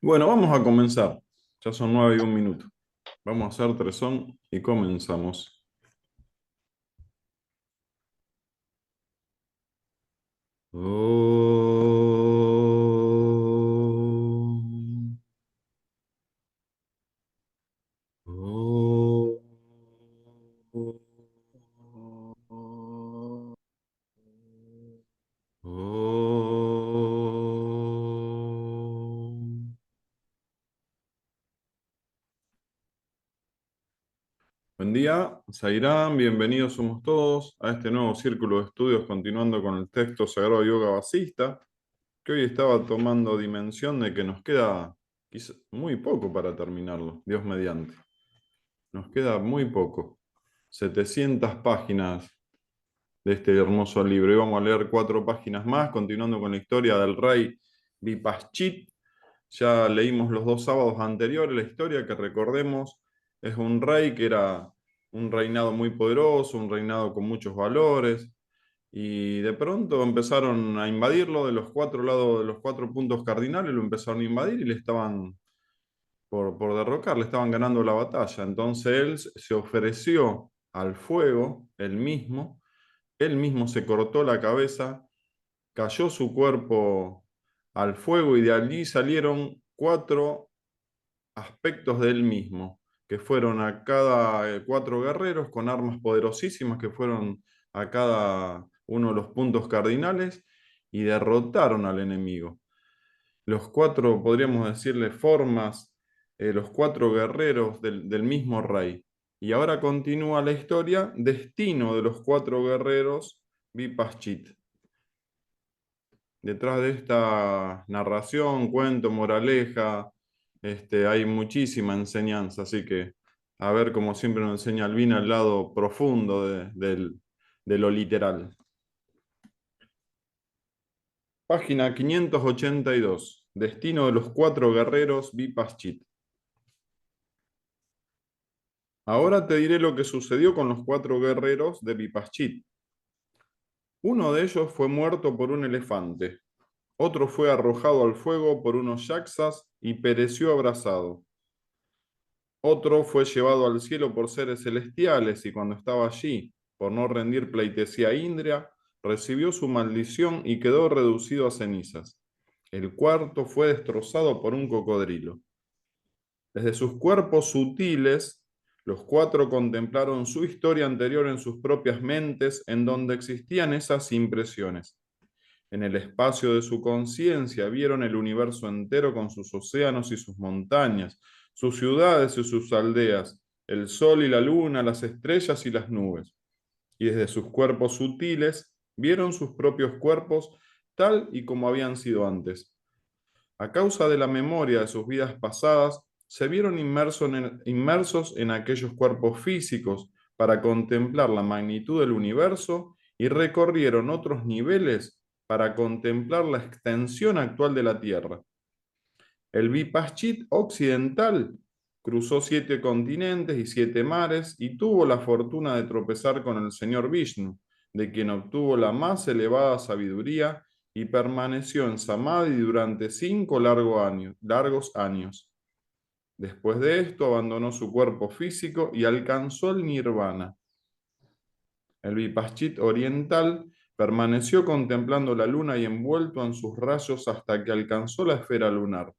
Bueno, vamos a comenzar. Ya son 9:01. Vamos a hacer tresón y comenzamos. Om, Om, Om. Buen día, Sairán, bienvenidos somos todos a este nuevo círculo de estudios continuando con el texto Sagrado Yoga Vasista, que hoy estaba tomando dimensión de que nos queda muy poco para terminarlo, Dios mediante. Nos queda muy poco, 700 páginas de este hermoso libro. Y vamos a leer 4 páginas más, continuando con la historia del rey Vipaschit. Ya leímos los 2 sábados anteriores la historia, que recordemos, es un rey que era un reinado muy poderoso, un reinado con muchos valores, y de pronto empezaron a invadirlo de los 4 lados, de los 4 puntos cardinales, lo empezaron a invadir y le estaban por derrocar, le estaban ganando la batalla. Entonces él se ofreció al fuego, él mismo se cortó la cabeza, cayó su cuerpo al fuego y de allí salieron 4 aspectos de él mismo, que fueron a cada 4 guerreros con armas poderosísimas que fueron a cada uno de los puntos cardinales y derrotaron al enemigo. Los 4, podríamos decirle, formas, los 4 guerreros del mismo rey. Y ahora continúa la historia, destino de los 4 guerreros Vipaschit. Detrás de esta narración, cuento, moraleja, hay muchísima enseñanza, así que a ver, como siempre nos enseña Albina, el lado profundo de lo literal. Página 582. Destino de los 4 guerreros Vipaschit. Ahora te diré lo que sucedió con los 4 guerreros de Vipaschit. Uno de ellos fue muerto por un elefante, otro fue arrojado al fuego por unos yaksas y pereció abrasado. Otro fue llevado al cielo por seres celestiales y cuando estaba allí, por no rendir pleitesía a Indra, recibió su maldición y quedó reducido a cenizas. El cuarto fue destrozado por un cocodrilo. Desde sus cuerpos sutiles, los 4 contemplaron su historia anterior en sus propias mentes, en donde existían esas impresiones. En el espacio de su conciencia vieron el universo entero con sus océanos y sus montañas, sus ciudades y sus aldeas, el sol y la luna, las estrellas y las nubes. Y desde sus cuerpos sutiles vieron sus propios cuerpos tal y como habían sido antes. A causa de la memoria de sus vidas pasadas, se vieron inmersos en aquellos cuerpos físicos para contemplar la magnitud del universo y recorrieron otros niveles para contemplar la extensión actual de la Tierra. El Vipaschit occidental cruzó 7 continentes y 7 mares y tuvo la fortuna de tropezar con el señor Vishnu, de quien obtuvo la más elevada sabiduría y permaneció en Samadhi durante 5 largos años. Después de esto abandonó su cuerpo físico y alcanzó el nirvana. El Vipaschit oriental permaneció contemplando la luna y envuelto en sus rayos hasta que alcanzó la esfera lunar.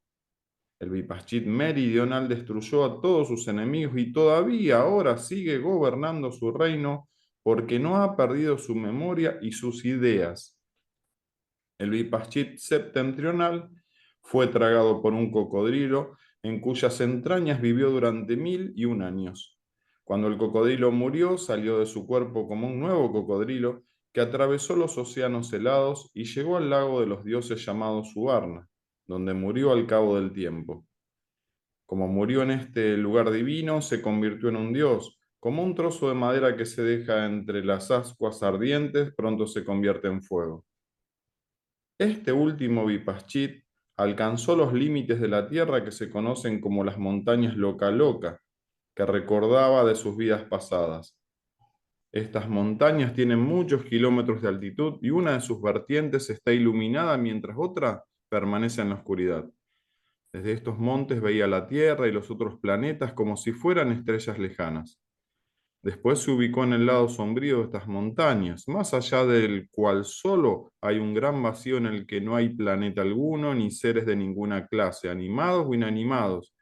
El Vipaschit meridional destruyó a todos sus enemigos y todavía ahora sigue gobernando su reino porque no ha perdido su memoria y sus ideas. El Vipaschit septentrional fue tragado por un cocodrilo en cuyas entrañas vivió durante 1001 años. Cuando el cocodrilo murió, salió de su cuerpo como un nuevo cocodrilo que atravesó los océanos helados y llegó al lago de los dioses llamado Suvarna, donde murió al cabo del tiempo. Como murió en este lugar divino, se convirtió en un dios. Como un trozo de madera que se deja entre las ascuas ardientes, pronto se convierte en fuego. Este último Vipaschit alcanzó los límites de la tierra que se conocen como las montañas Loka Loka, que recordaba de sus vidas pasadas. Estas montañas tienen muchos kilómetros de altitud y una de sus vertientes está iluminada mientras otra permanece en la oscuridad. Desde estos montes veía la Tierra y los otros planetas como si fueran estrellas lejanas. Después se ubicó en el lado sombrío de estas montañas, más allá del cual solo hay un gran vacío en el que no hay planeta alguno ni seres de ninguna clase, animados o inanimados,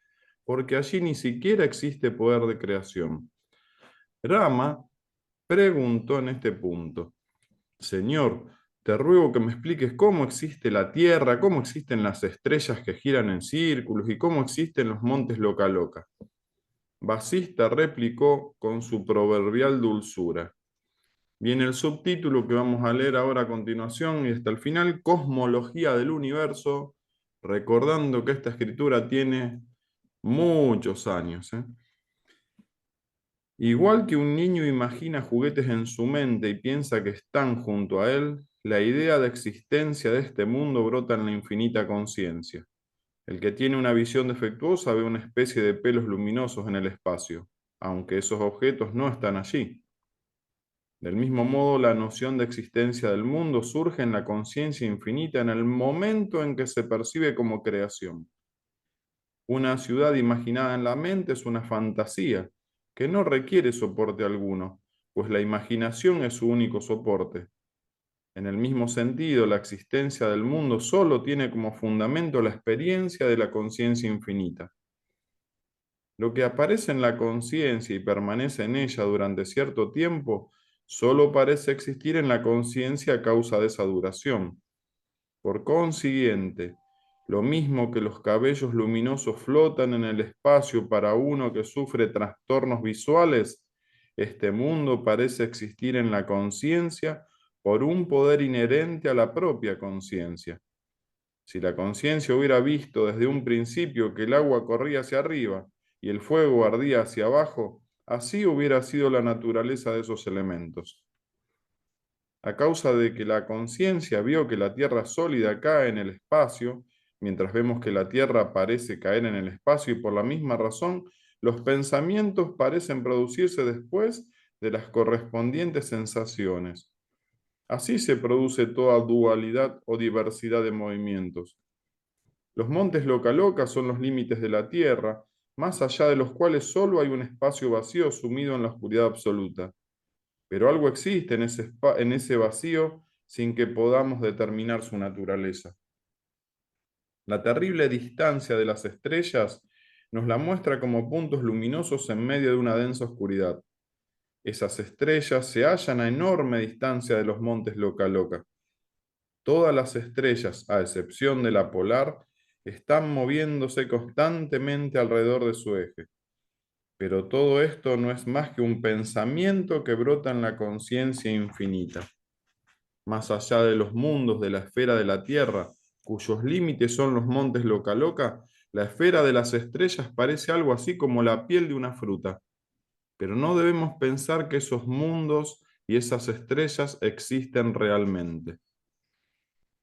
porque allí ni siquiera existe poder de creación. Rama preguntó en este punto: Señor, te ruego que me expliques cómo existe la Tierra, cómo existen las estrellas que giran en círculos y cómo existen los montes Loca Loca. Vasista replicó con su proverbial dulzura. Viene el subtítulo que vamos a leer ahora a continuación y hasta el final: Cosmología del Universo, recordando que esta escritura tiene muchos años. Igual que un niño imagina juguetes en su mente y piensa que están junto a él, la idea de existencia de este mundo brota en la infinita conciencia. El que tiene una visión defectuosa ve una especie de pelos luminosos en el espacio, aunque esos objetos no están allí. Del mismo modo, la noción de existencia del mundo surge en la conciencia infinita en el momento en que se percibe como creación. Una ciudad imaginada en la mente es una fantasía que no requiere soporte alguno, pues la imaginación es su único soporte. En el mismo sentido, la existencia del mundo solo tiene como fundamento la experiencia de la conciencia infinita. Lo que aparece en la conciencia y permanece en ella durante cierto tiempo, solo parece existir en la conciencia a causa de esa duración. Por consiguiente, lo mismo que los cabellos luminosos flotan en el espacio para uno que sufre trastornos visuales, este mundo parece existir en la conciencia por un poder inherente a la propia conciencia. Si la conciencia hubiera visto desde un principio que el agua corría hacia arriba y el fuego ardía hacia abajo, así hubiera sido la naturaleza de esos elementos. A causa de que la conciencia vio que la Tierra sólida cae en el espacio, mientras vemos que la Tierra parece caer en el espacio, y por la misma razón, los pensamientos parecen producirse después de las correspondientes sensaciones. Así se produce toda dualidad o diversidad de movimientos. Los montes Loca Loca son los límites de la Tierra, más allá de los cuales solo hay un espacio vacío sumido en la oscuridad absoluta. Pero algo existe en ese vacío sin que podamos determinar su naturaleza. La terrible distancia de las estrellas nos la muestra como puntos luminosos en medio de una densa oscuridad. Esas estrellas se hallan a enorme distancia de los montes Loca Loca. Todas las estrellas, a excepción de la polar, están moviéndose constantemente alrededor de su eje. Pero todo esto no es más que un pensamiento que brota en la conciencia infinita. Más allá de los mundos de la esfera de la Tierra, cuyos límites son los montes Loca Loca, la esfera de las estrellas parece algo así como la piel de una fruta. Pero no debemos pensar que esos mundos y esas estrellas existen realmente.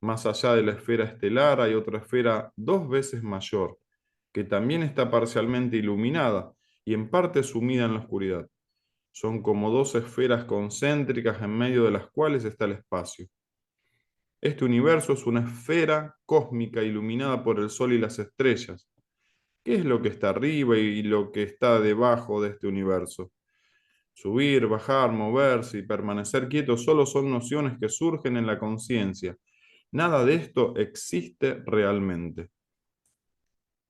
Más allá de la esfera estelar hay otra esfera 2 veces mayor, que también está parcialmente iluminada y en parte sumida en la oscuridad. Son como 2 esferas concéntricas en medio de las cuales está el espacio. Este universo es una esfera cósmica iluminada por el Sol y las estrellas. ¿Qué es lo que está arriba y lo que está debajo de este universo? Subir, bajar, moverse y permanecer quieto solo son nociones que surgen en la conciencia. Nada de esto existe realmente.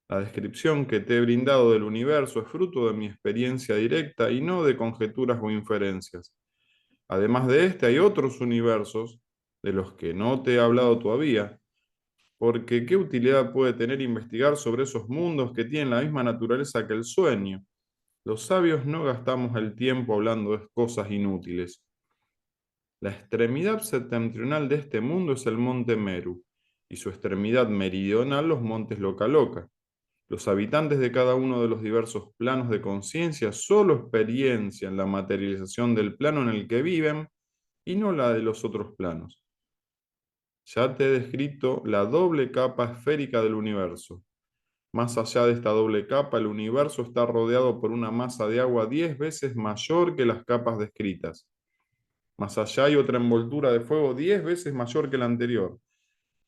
La descripción que te he brindado del universo es fruto de mi experiencia directa y no de conjeturas o inferencias. Además de este, hay otros universos de los que no te he hablado todavía, porque ¿qué utilidad puede tener investigar sobre esos mundos que tienen la misma naturaleza que el sueño? Los sabios no gastamos el tiempo hablando de cosas inútiles. La extremidad septentrional de este mundo es el monte Meru, y su extremidad meridional los montes Loca Loca. Los habitantes de cada uno de los diversos planos de conciencia solo experiencian la materialización del plano en el que viven y no la de los otros planos. Ya te he descrito la doble capa esférica del universo. Más allá de esta doble capa, el universo está rodeado por una masa de agua 10 veces mayor que las capas descritas. Más allá hay otra envoltura de fuego 10 veces mayor que la anterior.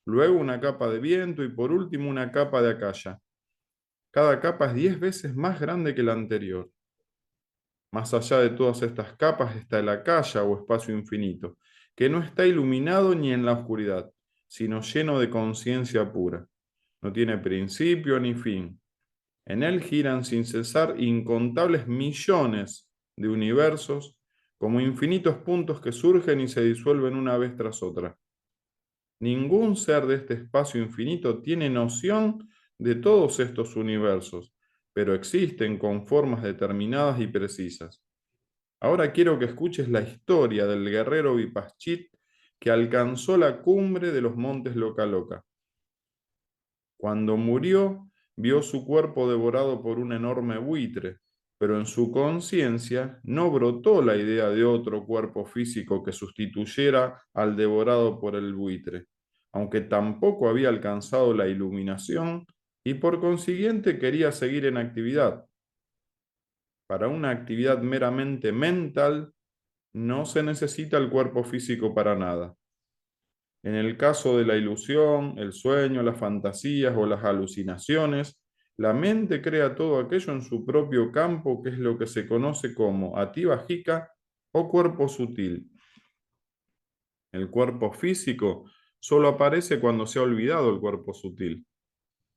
Luego una capa de viento y por último una capa de acaya. Cada capa es 10 veces más grande que la anterior. Más allá de todas estas capas está el akaya o espacio infinito, que no está iluminado ni en la oscuridad, sino lleno de conciencia pura. No tiene principio ni fin. En él giran sin cesar incontables millones de universos, como infinitos puntos que surgen y se disuelven una vez tras otra. Ningún ser de este espacio infinito tiene noción de todos estos universos, pero existen con formas determinadas y precisas. Ahora quiero que escuches la historia del guerrero Vipaschit que alcanzó la cumbre de los montes Lokaloka. Cuando murió, vio su cuerpo devorado por un enorme buitre, pero en su conciencia no brotó la idea de otro cuerpo físico que sustituyera al devorado por el buitre, aunque tampoco había alcanzado la iluminación y por consiguiente quería seguir en actividad. Para una actividad meramente mental, no se necesita el cuerpo físico para nada. En el caso de la ilusión, el sueño, las fantasías o las alucinaciones, la mente crea todo aquello en su propio campo, que es lo que se conoce como ativajika o cuerpo sutil. El cuerpo físico solo aparece cuando se ha olvidado el cuerpo sutil.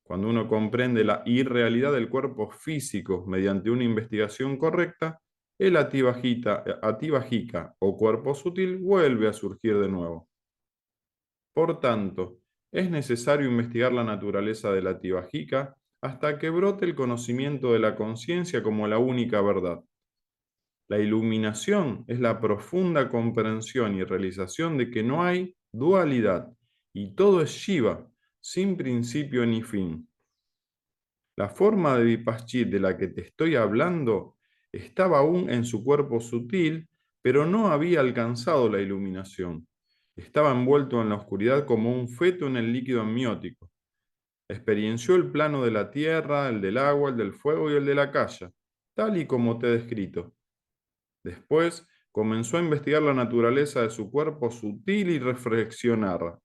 Cuando uno comprende la irrealidad del cuerpo físico mediante una investigación correcta, el ativajika o cuerpo sutil vuelve a surgir de nuevo. Por tanto, es necesario investigar la naturaleza de la tibajika hasta que brote el conocimiento de la conciencia como la única verdad. La iluminación es la profunda comprensión y realización de que no hay dualidad y todo es Shiva, sin principio ni fin. La forma de Vipaschit de la que te estoy hablando estaba aún en su cuerpo sutil, pero no había alcanzado la iluminación. Estaba envuelto en la oscuridad como un feto en el líquido amniótico. Experienció el plano de la tierra, el del agua, el del fuego y el de la calle, tal y como te he descrito. Después comenzó a investigar la naturaleza de su cuerpo sutil y reflexionaba.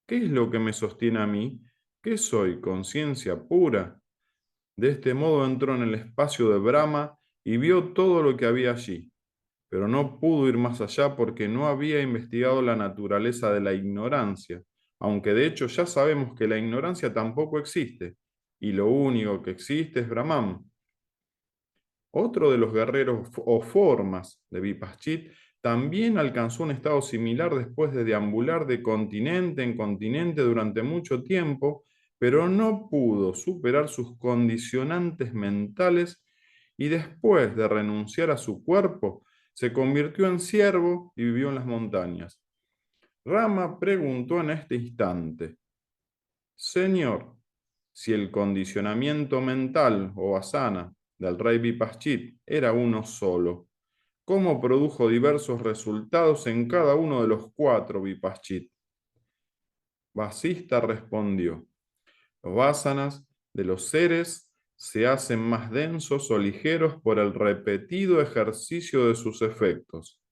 ¿Qué es lo que me sostiene a mí? ¿Qué soy? ¿Conciencia pura? De este modo entró en el espacio de Brahma y vio todo lo que había allí, pero no pudo ir más allá porque no había investigado la naturaleza de la ignorancia, aunque de hecho ya sabemos que la ignorancia tampoco existe, y lo único que existe es Brahman. Otro de los guerreros o formas de Vipaschit también alcanzó un estado similar después de deambular de continente en continente durante mucho tiempo, pero no pudo superar sus condicionantes mentales y después de renunciar a su cuerpo, se convirtió en siervo y vivió en las montañas. Rama preguntó en este instante, Señor, si el condicionamiento mental o asana del rey Vipaschit era uno solo, ¿cómo produjo diversos resultados en cada uno de los 4 Vipaschit? Vasista respondió, los vasanas de los seres se hacen más densos o ligeros por el repetido ejercicio de sus efectos.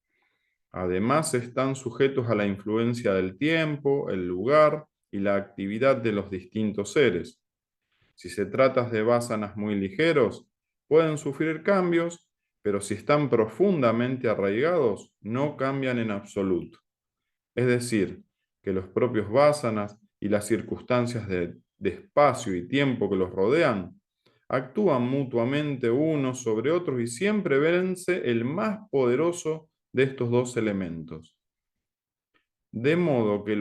Además, están sujetos a la influencia del tiempo, el lugar y la actividad de los distintos seres. Si se trata de vasanas muy ligeros, pueden sufrir cambios, pero si están profundamente arraigados, no cambian en absoluto. Es decir, que los propios vasanas y las circunstancias de espacio y tiempo que los rodean actúan mutuamente unos sobre otros y siempre vence el más poderoso de estos dos elementos. De modo que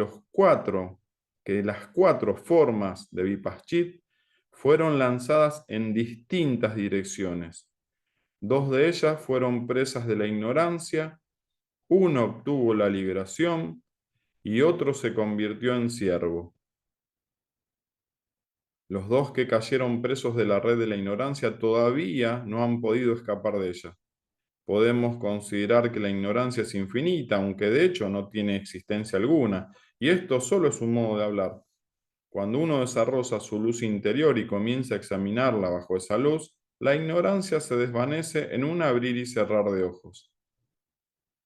las 4 formas de Vipaschit fueron lanzadas en distintas direcciones. 2 de ellas fueron presas de la ignorancia, uno obtuvo la liberación y otro se convirtió en siervo. Los 2 que cayeron presos de la red de la ignorancia todavía no han podido escapar de ella. Podemos considerar que la ignorancia es infinita, aunque de hecho no tiene existencia alguna, y esto solo es un modo de hablar. Cuando uno desarrolla su luz interior y comienza a examinarla bajo esa luz, la ignorancia se desvanece en un abrir y cerrar de ojos.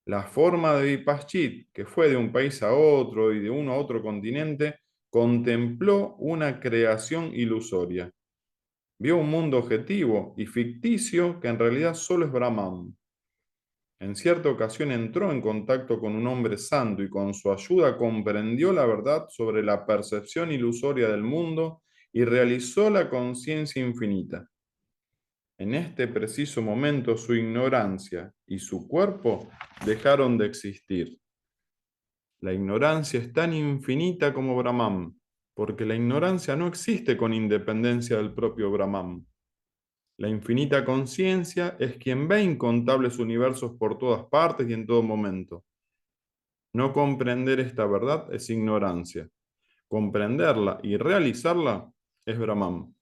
La forma de Vipaschit, que fue de un país a otro y de uno a otro continente, contempló una creación ilusoria. Vio un mundo objetivo y ficticio que en realidad solo es Brahman. En cierta ocasión entró en contacto con un hombre santo y con su ayuda comprendió la verdad sobre la percepción ilusoria del mundo y realizó la conciencia infinita. En este preciso momento su ignorancia y su cuerpo dejaron de existir. La ignorancia es tan infinita como Brahman, porque la ignorancia no existe con independencia del propio Brahman. La infinita conciencia es quien ve incontables universos por todas partes y en todo momento. No comprender esta verdad es ignorancia. Comprenderla y realizarla es Brahman.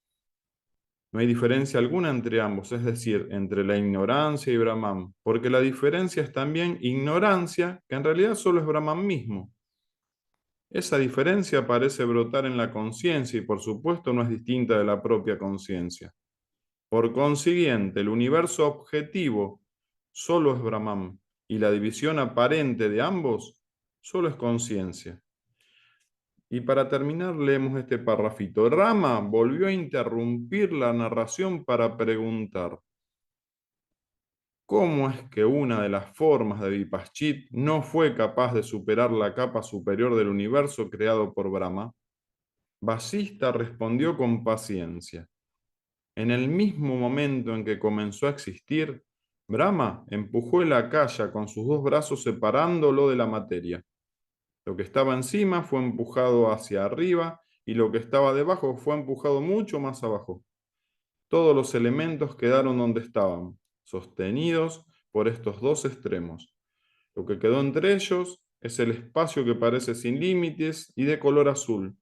No hay diferencia alguna entre ambos, es decir, entre la ignorancia y Brahman, porque la diferencia es también ignorancia, que en realidad solo es Brahman mismo. Esa diferencia parece brotar en la conciencia y por supuesto no es distinta de la propia conciencia. Por consiguiente, el universo objetivo solo es Brahman y la división aparente de ambos solo es conciencia. Y para terminar, leemos este parrafito. Rama volvió a interrumpir la narración para preguntar: ¿cómo es que una de las formas de Vipaschit no fue capaz de superar la capa superior del universo creado por Brahma? Vasista respondió con paciencia. En el mismo momento en que comenzó a existir, Brahma empujó el akaya con sus dos brazos separándolo de la materia. Lo que estaba encima fue empujado hacia arriba y lo que estaba debajo fue empujado mucho más abajo. Todos los elementos quedaron donde estaban, sostenidos por estos dos extremos. Lo que quedó entre ellos es el espacio que parece sin límites y de color azul.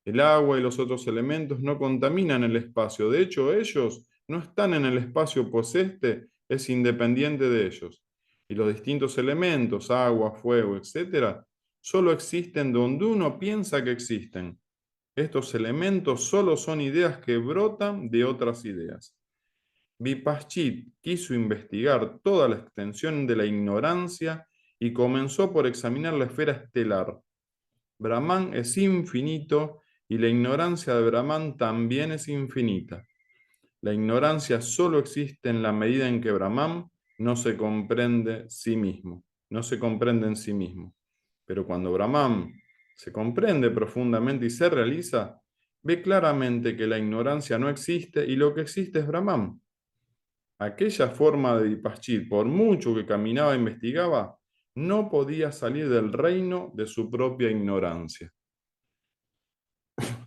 El agua y los otros elementos no contaminan el espacio. De hecho, ellos no están en el espacio, pues este es independiente de ellos. Y los distintos elementos, agua, fuego, etcétera, solo existen donde uno piensa que existen. Estos elementos solo son ideas que brotan de otras ideas. Vipaschit quiso investigar toda la extensión de la ignorancia y comenzó por examinar la esfera estelar. Brahman es infinito y la ignorancia de Brahman también es infinita. La ignorancia solo existe en la medida en que Brahman no se comprende sí mismo, no se comprende en sí mismo. Pero cuando Brahman se comprende profundamente y se realiza, ve claramente que la ignorancia no existe y lo que existe es Brahman. Aquella forma de Vipaschit, por mucho que caminaba e investigaba, no podía salir del reino de su propia ignorancia.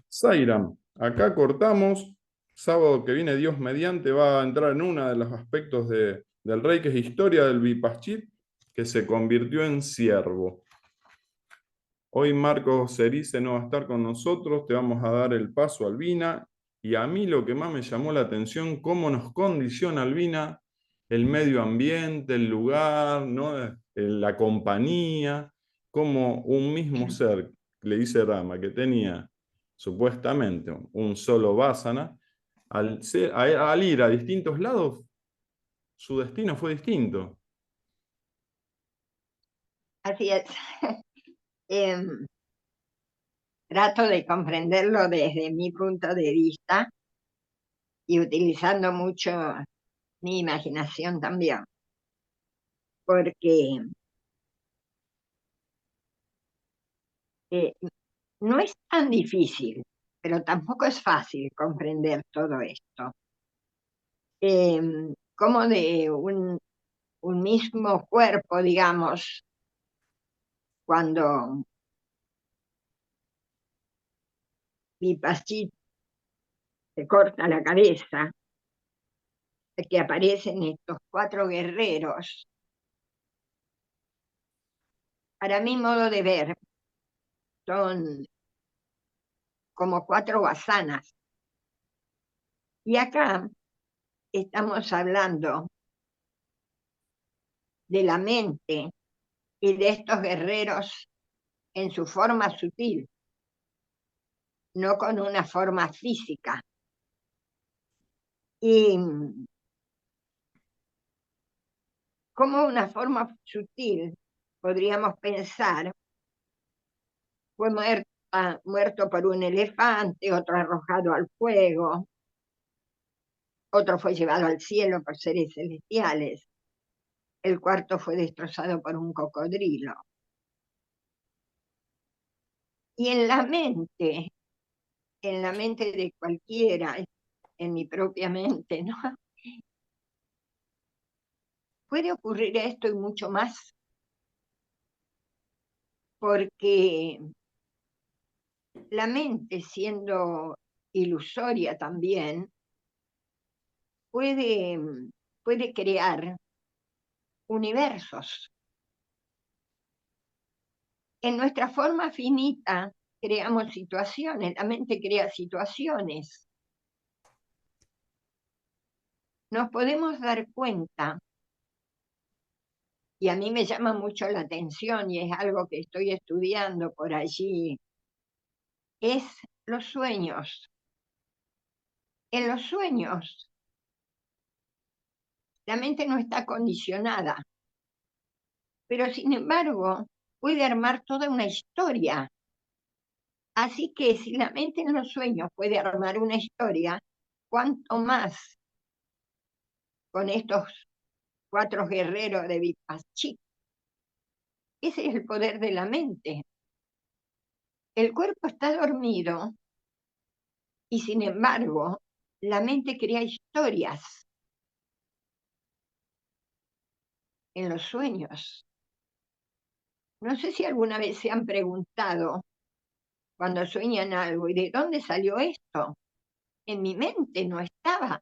Sairam, acá cortamos. Sábado que viene, Dios mediante, va a entrar en uno de los aspectos del rey, que es historia del Vipaschit, que se convirtió en siervo. Hoy Marcos Cerice no va a estar con nosotros, te vamos a dar el paso, Albina. Y a mí lo que más me llamó la atención, cómo nos condiciona, Albina, el medio ambiente, el lugar, ¿no? La compañía, como un mismo ser, le dice Rama, que tenía supuestamente un solo vasana, al ir a distintos lados, su destino fue distinto. Así es. Em, Trato de comprenderlo desde mi punto de vista y utilizando mucho mi imaginación también, porque eh, no es tan difícil, pero tampoco es fácil comprender todo esto. Como de un mismo cuerpo, digamos, cuando Vipasit se corta la cabeza, que aparecen estos cuatro guerreros, para mi modo de ver, son como cuatro basanas. Y acá estamos hablando de la mente y de estos guerreros en su forma sutil, no con una forma física. Y como una forma sutil, podríamos pensar, fue muerto por un elefante, otro arrojado al fuego, otro fue llevado al cielo por seres celestiales, el cuarto fue destrozado por un cocodrilo. Y en la mente de cualquiera, en mi propia mente, ¿no? Puede ocurrir esto y mucho más, porque la mente, siendo ilusoria también, puede crear universos. En nuestra forma finita creamos situaciones, la mente crea situaciones. Nos podemos dar cuenta, y a mí me llama mucho la atención y es algo que estoy estudiando por allí, es los sueños. En los sueños, la mente no está condicionada, pero sin embargo puede armar toda una historia. Así que si la mente en los sueños puede armar una historia, ¿cuánto más con estos 4 guerreros de Vipassana? Ese es el poder de la mente. El cuerpo está dormido y sin embargo la mente crea historias en los sueños. No sé si alguna vez se han preguntado cuando sueñan algo, ¿y de dónde salió esto? En mi mente no estaba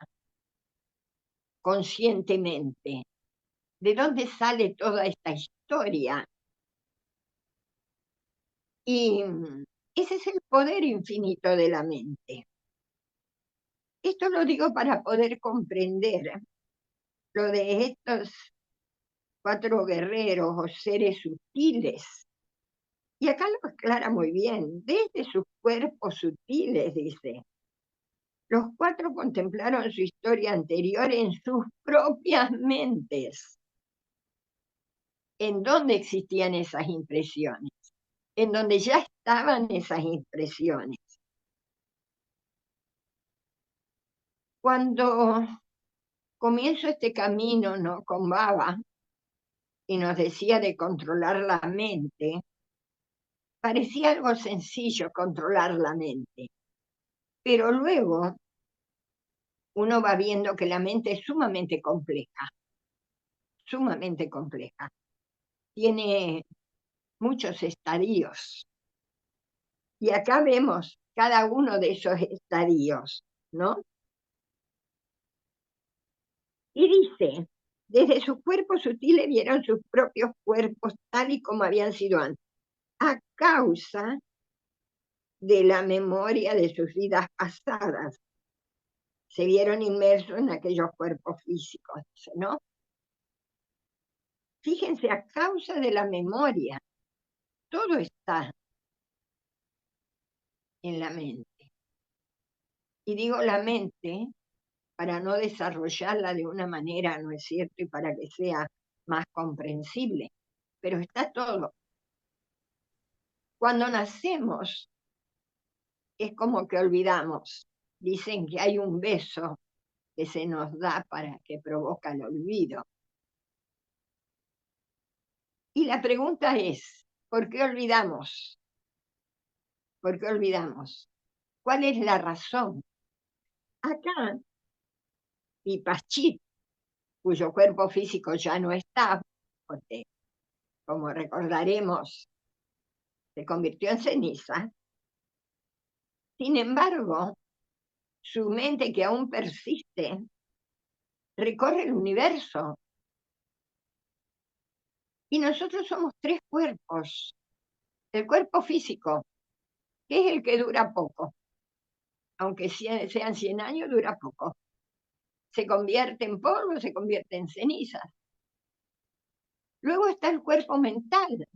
conscientemente. ¿De dónde sale toda esta historia? Y ese es el poder infinito de la mente. Esto lo digo para poder comprender lo de estos 4 guerreros o seres sutiles. Y acá lo aclara muy bien, desde sus cuerpos sutiles, dice. Los 4 contemplaron su historia anterior en sus propias mentes. ¿En dónde existían esas impresiones? En donde ya estaban esas impresiones. Cuando comienzo este camino, ¿no?, con Baba, y nos decía de controlar la mente, parecía algo sencillo controlar la mente, pero luego uno va viendo que la mente es sumamente compleja, tiene muchos estadios, y acá vemos cada uno de esos estadios, ¿no? Y dice, desde sus cuerpos sutiles vieron sus propios cuerpos tal y como habían sido antes, a causa de la memoria de sus vidas pasadas. Se vieron inmersos en aquellos cuerpos físicos, ¿no? Fíjense, a causa de la memoria, todo está en la mente. Y digo la mente para no desarrollarla de una manera, ¿no es cierto?, y para que sea más comprensible, pero está todo. Cuando nacemos, es como que olvidamos. Dicen que hay un beso que se nos da para que provoca el olvido. Y la pregunta es, ¿por qué olvidamos? ¿Por qué olvidamos? ¿Cuál es la razón? Acá, Vipassana, cuyo cuerpo físico ya no está, porque, como recordaremos, se convirtió en ceniza. Sin embargo, su mente, que aún persiste, recorre el universo. Y nosotros somos 3 cuerpos. El cuerpo físico, que es el que dura poco, aunque sean 100 años, dura poco. Se convierte en polvo, se convierte en cenizas. Luego está el cuerpo mental,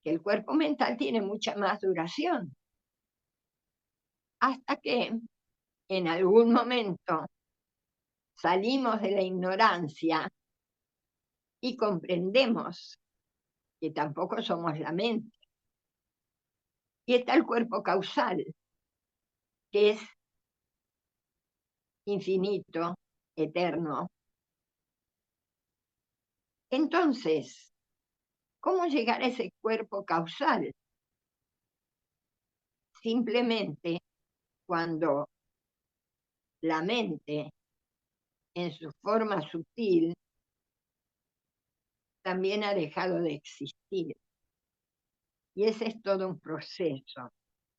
que el cuerpo mental tiene mucha más duración, hasta que en algún momento salimos de la ignorancia y comprendemos que tampoco somos la mente. Y está el cuerpo causal, que es infinito, eterno. Entonces, ¿cómo llegar a ese cuerpo causal? Simplemente cuando la mente, en su forma sutil, también ha dejado de existir. Y ese es todo un proceso.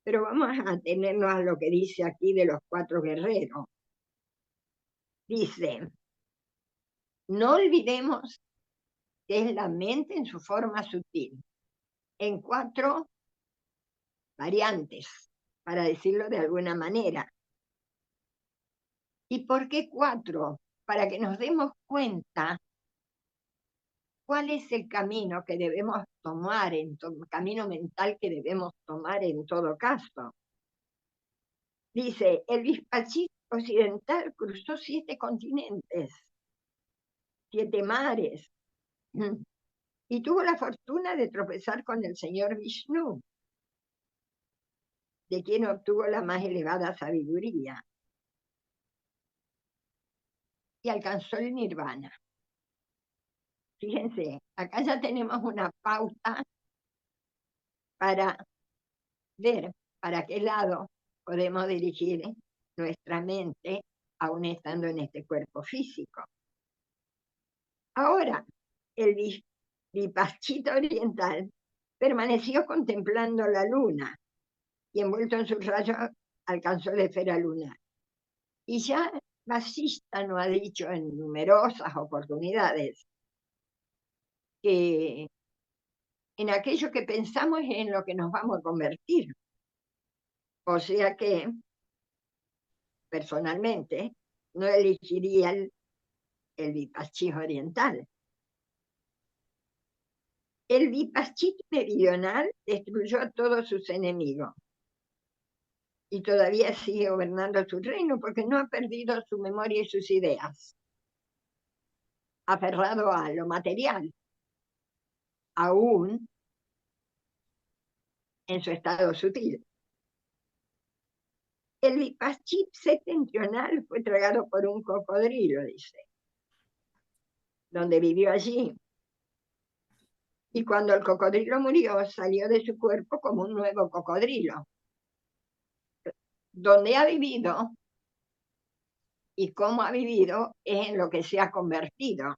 Pero vamos a atenernos a lo que dice aquí de los 4 guerreros. Dice, no olvidemos que es la mente en su forma sutil, en 4 variantes, para decirlo de alguna manera. ¿Y por qué 4? Para que nos demos cuenta cuál es el camino que debemos tomar, el camino mental que debemos tomar en todo caso. Dice, el Vizcachil occidental cruzó 7 continentes, 7 mares, y tuvo la fortuna de tropezar con el señor Vishnu, de quien obtuvo la más elevada sabiduría, y alcanzó el nirvana. Fíjense, acá ya tenemos una pauta para ver para qué lado podemos dirigir nuestra mente, aún estando en este cuerpo físico. Ahora, el Vipaschita oriental permaneció contemplando la luna y envuelto en sus rayos alcanzó la esfera lunar. Y ya Vasista nos ha dicho en numerosas oportunidades que en aquello que pensamos es en lo que nos vamos a convertir. O sea que, personalmente, no elegiría el Vipaschí oriental. El Vipaschí meridional destruyó a todos sus enemigos y todavía sigue gobernando su reino porque no ha perdido su memoria y sus ideas, aferrado a lo material, aún en su estado sutil. El Vipaschí septentrional fue tragado por un cocodrilo, dice, donde vivió allí. Y cuando el cocodrilo murió, salió de su cuerpo como un nuevo cocodrilo. Donde ha vivido y cómo ha vivido es en lo que se ha convertido.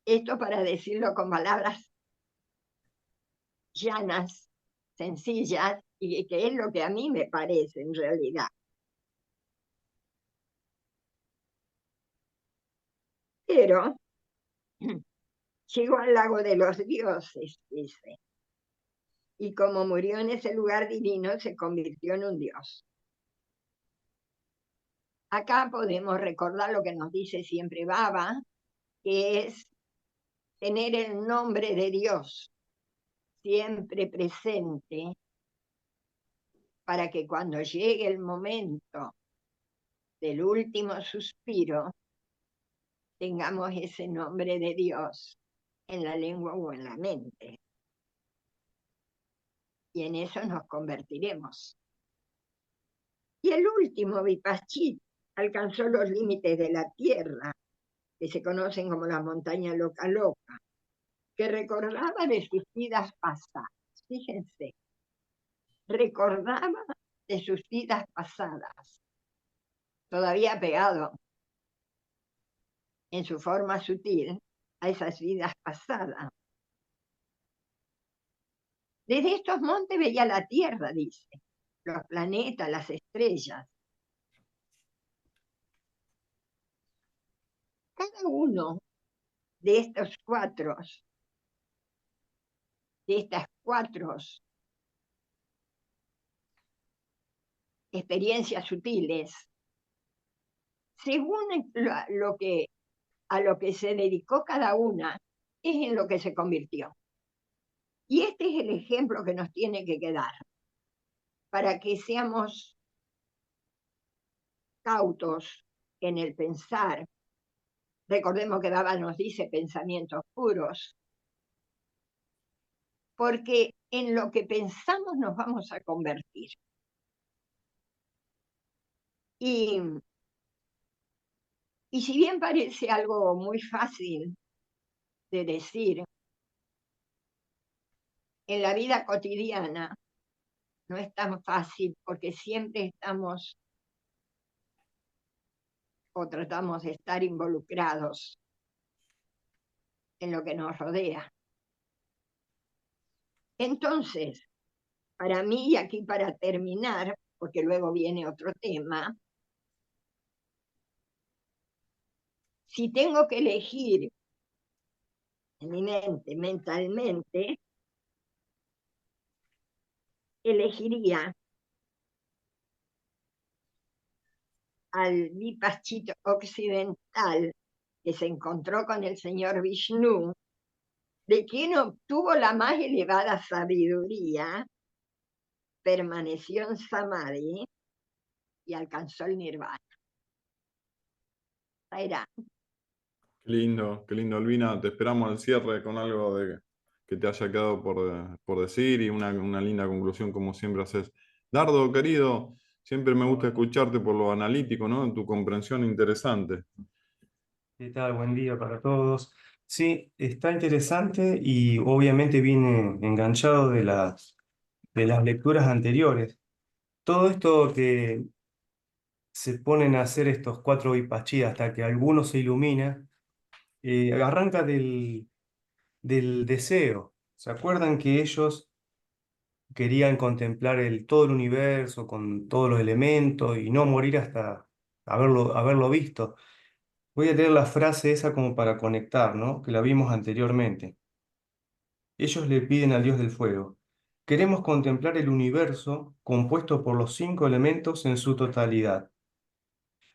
Esto para decirlo con palabras llanas, sencillas, y que es lo que a mí me parece en realidad. Pero llegó al lago de los dioses, dice, y como murió en ese lugar divino, se convirtió en un dios. Acá podemos recordar lo que nos dice siempre Baba, que es tener el nombre de Dios siempre presente para que cuando llegue el momento del último suspiro, tengamos ese nombre de Dios en la lengua o en la mente. Y en eso nos convertiremos. Y el último Vipaschí alcanzó los límites de la tierra, que se conocen como las montañas Loca Loca, que recordaba de sus vidas pasadas. Fíjense, recordaba de sus vidas pasadas, todavía pegado en su forma sutil a esas vidas pasadas. Desde estos montes veía la tierra, dice, los planetas, las estrellas. Cada uno de estos de estas cuatro experiencias sutiles, según a lo que se dedicó cada una, es en lo que se convirtió. Y este es el ejemplo que nos tiene que quedar, para que seamos cautos en el pensar. Recordemos que Baba nos dice pensamientos puros. porque en lo que pensamos nos vamos a convertir. Y, y si bien parece algo muy fácil de decir, en la vida cotidiana no es tan fácil porque siempre estamos o tratamos de estar involucrados en lo que nos rodea. Entonces, para mí, y aquí para terminar, porque luego viene otro tema, si tengo que elegir en mi mente, mentalmente, elegiría al Vipaschito occidental que se encontró con el señor Vishnu, de quien obtuvo la más elevada sabiduría, permaneció en Samadhi y alcanzó el Nirvana. Era. Qué lindo, Albina. Te esperamos al cierre con algo que te haya quedado por decir y una linda conclusión, como siempre haces. Dardo, querido, siempre me gusta escucharte por lo analítico, ¿no? Tu comprensión interesante. ¿Qué tal? Buen día para todos. Sí, está interesante y obviamente viene enganchado de las lecturas anteriores. Todo esto que se ponen a hacer estos cuatro Vipassí hasta que alguno se ilumina, arranca del deseo. ¿Se acuerdan que ellos querían contemplar todo el universo con todos los elementos y no morir hasta haberlo visto? Voy a leer la frase esa como para conectar, ¿no? Que la vimos anteriormente. Ellos le piden al Dios del fuego: queremos contemplar el universo compuesto por los cinco elementos en su totalidad.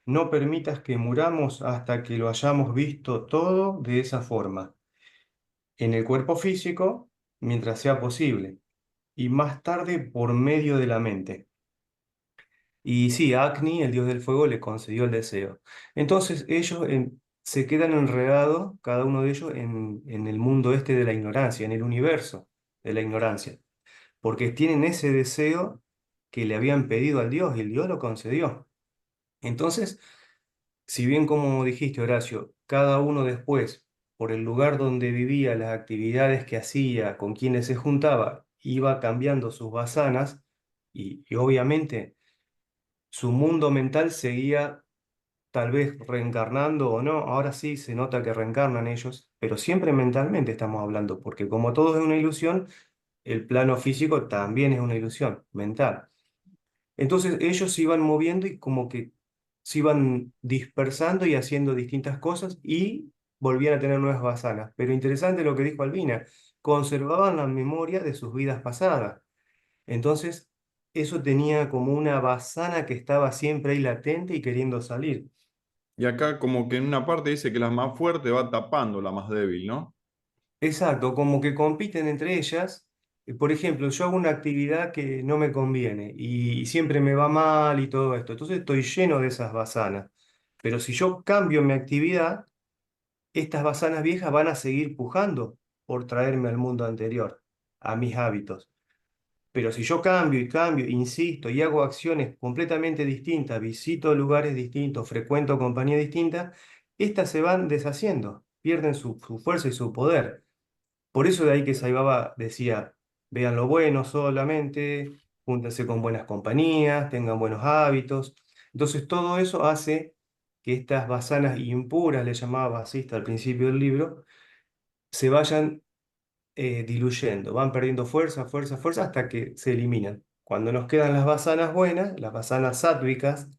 No permitas que muramos hasta que lo hayamos visto todo de esa forma, en el cuerpo físico, mientras sea posible, y más tarde por medio de la mente. Y sí, Agni, el dios del fuego, le concedió el deseo. Entonces ellos se quedan enredados, cada uno de ellos, en el mundo este de la ignorancia, en el universo de la ignorancia, porque tienen ese deseo que le habían pedido al dios y el dios lo concedió. Entonces, si bien como dijiste, Horacio, cada uno después, por el lugar donde vivía, las actividades que hacía, con quienes se juntaba, iba cambiando sus vasanas y obviamente su mundo mental seguía tal vez reencarnando o no. Ahora sí se nota que reencarnan ellos, pero siempre mentalmente estamos hablando, porque como todo es una ilusión, el plano físico también es una ilusión mental. Entonces ellos se iban moviendo y como que se iban dispersando y haciendo distintas cosas y volvían a tener nuevas vasanas. Pero interesante lo que dijo Albina: conservaban la memoria de sus vidas pasadas. Entonces, eso tenía como una vasana que estaba siempre ahí latente y queriendo salir. Y acá como que en una parte dice que la más fuerte va tapando la más débil, ¿no? Exacto, como que compiten entre ellas. Por ejemplo, yo hago una actividad que no me conviene y siempre me va mal y todo esto. Entonces estoy lleno de esas vasanas. Pero si yo cambio mi actividad, estas vasanas viejas van a seguir pujando por traerme al mundo anterior, a mis hábitos. Pero si yo cambio y cambio, insisto y hago acciones completamente distintas, visito lugares distintos, frecuento compañía distinta, estas se van deshaciendo, pierden su fuerza y su poder. Por eso de ahí que Saibaba decía: vean lo bueno solamente, júntense con buenas compañías, tengan buenos hábitos. Entonces todo eso hace que estas vasanas impuras, le llamaba basista al principio del libro, se vayan diluyendo, van perdiendo fuerza, fuerza, fuerza hasta que se eliminan. Cuando nos quedan las vasanas buenas, las vasanas sáttvicas,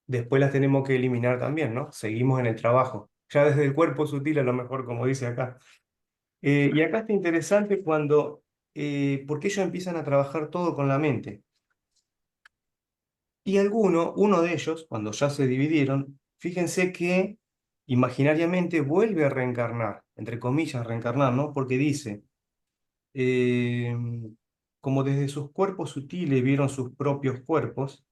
después las tenemos que eliminar también, ¿no? Seguimos en el trabajo, ya desde el cuerpo sutil a lo mejor, como dice acá. Y acá está interesante porque ellos empiezan a trabajar todo con la mente. Y uno de ellos, cuando ya se dividieron, fíjense que imaginariamente vuelve a reencarnar, entre comillas, reencarnar, ¿no? Porque dice: eh, como desde sus cuerpos sutiles vieron sus propios cuerpos,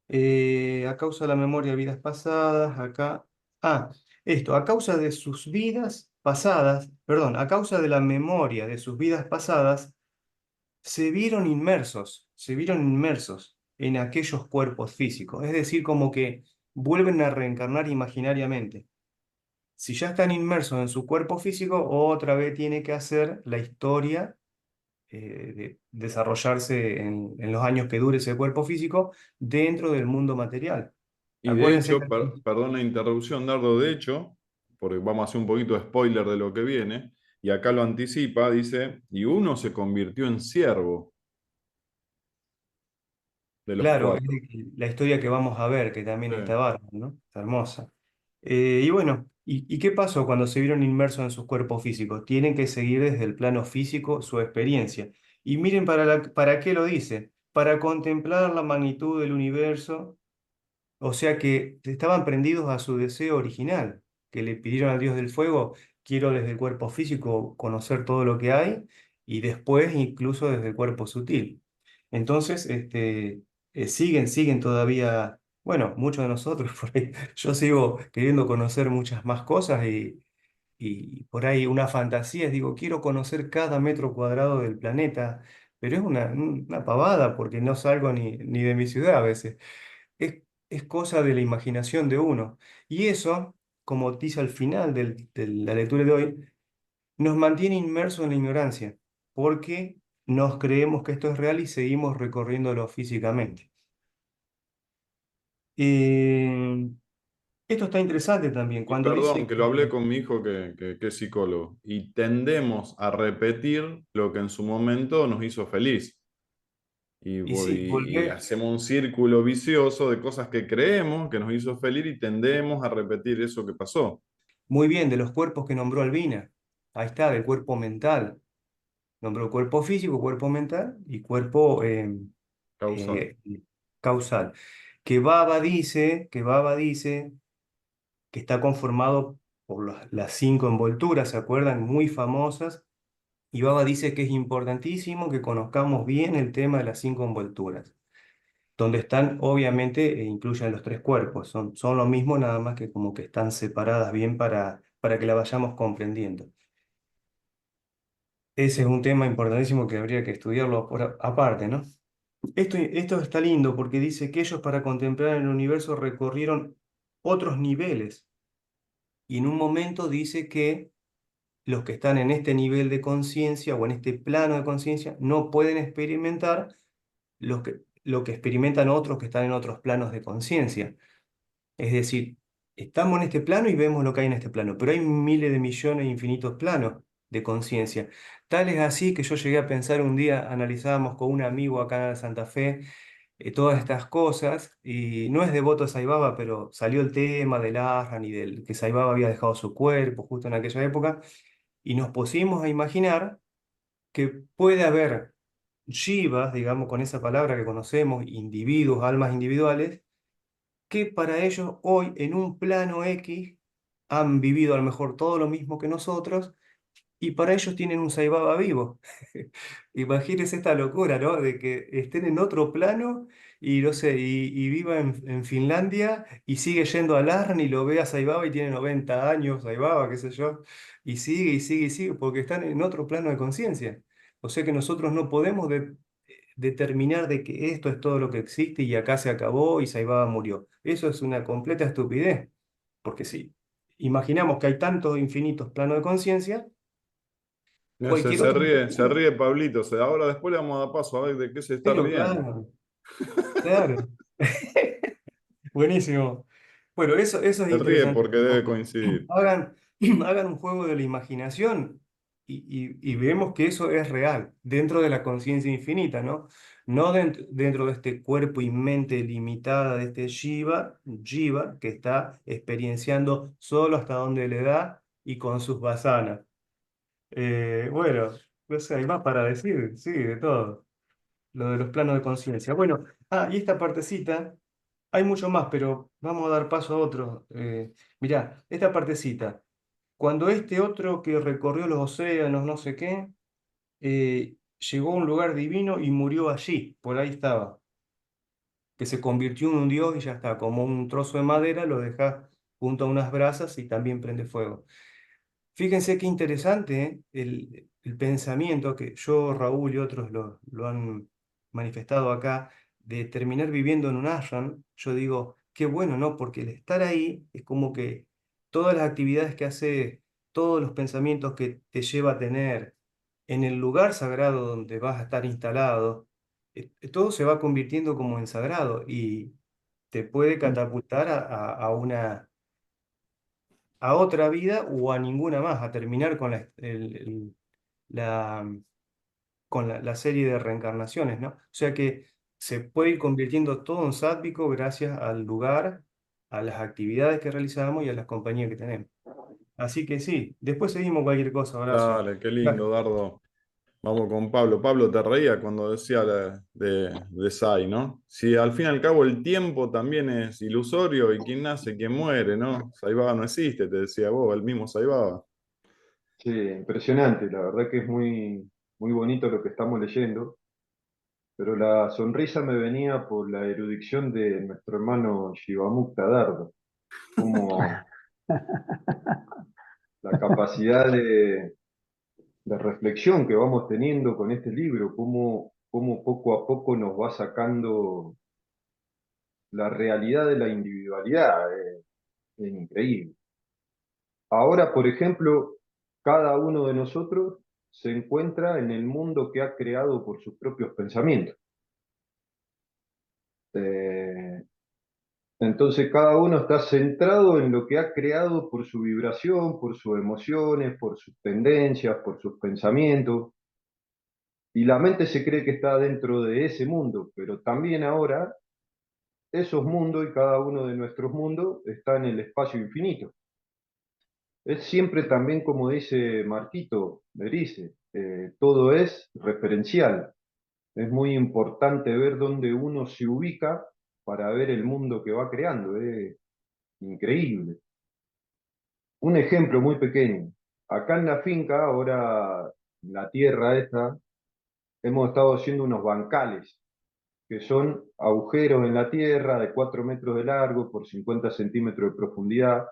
a causa de la memoria de vidas pasadas, acá, a causa de sus vidas pasadas, perdón, a causa de la memoria de sus vidas pasadas, se vieron inmersos en aquellos cuerpos físicos. Es decir, como que vuelven a reencarnar imaginariamente. Si ya están inmersos en su cuerpo físico, otra vez tiene que hacer la historia de desarrollarse en los años que dure ese cuerpo físico dentro del mundo material. Y de Acuérdense hecho, que... perdón la interrupción, Dardo, de hecho, porque vamos a hacer un poquito de spoiler de lo que viene, y acá lo anticipa, dice, y uno se convirtió en siervo de los Claro, es cuatro. la historia que vamos a ver, que también Sí. está bárbara, ¿no? Está hermosa. Y bueno, ¿y qué pasó cuando se vieron inmersos en sus cuerpos físicos? Tienen que seguir desde el plano físico su experiencia. Y miren para qué lo dice. Para contemplar la magnitud del universo, o sea que estaban prendidos a su deseo original, que le pidieron al Dios del fuego, quiero desde el cuerpo físico conocer todo lo que hay, y después incluso desde el cuerpo sutil. Entonces, siguen todavía, bueno, muchos de nosotros por ahí, yo sigo queriendo conocer muchas más cosas y por ahí una fantasía, digo, quiero conocer cada metro cuadrado del planeta, pero es una pavada porque no salgo ni de mi ciudad a veces. Es cosa de la imaginación de uno. Y eso, como dice al final de la lectura de hoy, nos mantiene inmersos en la ignorancia, porque nos creemos que esto es real y seguimos recorriéndolo físicamente. Eh, Esto está interesante también, Y cuando perdón, dice que lo hablé que, con mi hijo que es psicólogo, y tendemos a repetir lo que en su momento nos hizo feliz. y sí, Y hacemos un círculo vicioso de cosas que creemos que nos hizo feliz y tendemos a repetir eso que pasó. muy bien, de los cuerpos que nombró Albina, ahí está, del cuerpo mental, nombró cuerpo físico, cuerpo mental y cuerpo Causal. eh, causal. Que Baba dice que está conformado por las cinco envolturas, ¿se acuerdan? Muy famosas. Y Baba dice que es importantísimo que conozcamos bien el tema de las cinco envolturas, donde están, obviamente, incluyen los tres cuerpos. Son lo mismo, nada más que como que están separadas bien para que la vayamos comprendiendo. Ese es un tema importantísimo que habría que estudiarlo aparte, ¿no? Esto está lindo porque dice que ellos para contemplar el universo recorrieron otros niveles y en un momento dice que los que están en este nivel de conciencia o en este plano de conciencia no pueden experimentar lo que experimentan otros que están en otros planos de conciencia. Es decir, estamos en este plano y vemos lo que hay en este plano, pero hay miles de millones, infinitos planos de conciencia. Tal es así que yo llegué a pensar un día, analizábamos con un amigo acá en Santa Fe, todas estas cosas, y no es devoto de Sai Baba, pero salió el tema del Arran y del que Sai Baba había dejado su cuerpo justo en aquella época, y nos pusimos a imaginar que puede haber jivas, digamos, con esa palabra que conocemos, individuos, almas individuales, que para ellos hoy en un plano X han vivido a lo mejor todo lo mismo que nosotros y para ellos tienen un Saibaba vivo. Imagínense esta locura, ¿no? De que estén en otro plano y no sé, y viva en Finlandia y sigue yendo al Arn y lo ve a Saibaba y tiene 90 años, Saibaba, qué sé yo, y sigue y sigue y sigue, porque están en otro plano de conciencia. O sea que nosotros no podemos determinar de que esto es todo lo que existe y acá se acabó y Saibaba murió. Eso es una completa estupidez, porque si imaginamos que hay tantos infinitos planos de conciencia, No, cualquier otro... se ríe Pablito. Ahora después le vamos a dar paso a ver de qué se está Pero riendo. claro, claro. Buenísimo. Bueno, eso es Se ríe interesante porque un debe poco. coincidir. Hagan, hagan un juego de la imaginación y vemos que eso es real, dentro de la conciencia infinita, ¿no? No dentro de este cuerpo y mente limitada de este Jiva, que está experienciando solo hasta donde le da y con sus vasanas. Bueno, no sé, hay más para decir, sí, de todo. Lo de los planos de conciencia. Bueno, y esta partecita, hay mucho más, pero vamos a dar paso a otro. Mirá, esta partecita, cuando este otro que recorrió los océanos, no sé qué, llegó a un lugar divino y murió allí, por ahí estaba, que se convirtió en un dios y ya está, como un trozo de madera, lo dejas junto a unas brasas y también prende fuego. Fíjense qué interesante, ¿eh? El pensamiento que yo, Raúl y otros lo han manifestado acá, de terminar viviendo en un ashram. Yo digo, qué bueno, ¿no? Porque el estar ahí es como que todas las actividades que hace, todos los pensamientos que te lleva a tener en el lugar sagrado donde vas a estar instalado, todo se va convirtiendo como en sagrado y te puede catapultar a otra vida o a ninguna más, a terminar con la, la serie de reencarnaciones, ¿no? O sea que se puede ir convirtiendo todo en sádvico gracias al lugar, a las actividades que realizamos y a las compañías que tenemos. Así que sí, después seguimos cualquier cosa, Horacio. Dale, qué lindo, Dardo. Vamos con Pablo. Pablo te reía cuando decía de Sai, ¿no? Si al fin y al cabo el tiempo también es ilusorio y quién nace, quién muere, ¿no? Saibaba no existe, te decía vos, el mismo Saibaba. Sí, impresionante, la verdad que es muy bonito lo que estamos leyendo, pero la sonrisa me venía por la erudición de nuestro hermano Shivamukta Dardo, como la capacidad de reflexión que vamos teniendo con este libro, cómo poco a poco nos va sacando la realidad de la individualidad, es increíble. Ahora, por ejemplo, cada uno de nosotros se encuentra en el mundo que ha creado por sus propios pensamientos. Eh, entonces cada uno está centrado en lo que ha creado por su vibración, por sus emociones, por sus tendencias, por sus pensamientos. Y la mente se cree que está dentro de ese mundo, pero también ahora esos mundos y cada uno de nuestros mundos está en el espacio infinito. Es siempre también como dice Marquito Berice, todo es referencial. Es muy importante ver dónde uno se ubica para ver el mundo que va creando. Es increíble. Un ejemplo muy pequeño. Acá en la finca, ahora en la tierra esta, hemos estado haciendo unos bancales, que son agujeros en la tierra de 4 metros de largo por 50 centímetros de profundidad.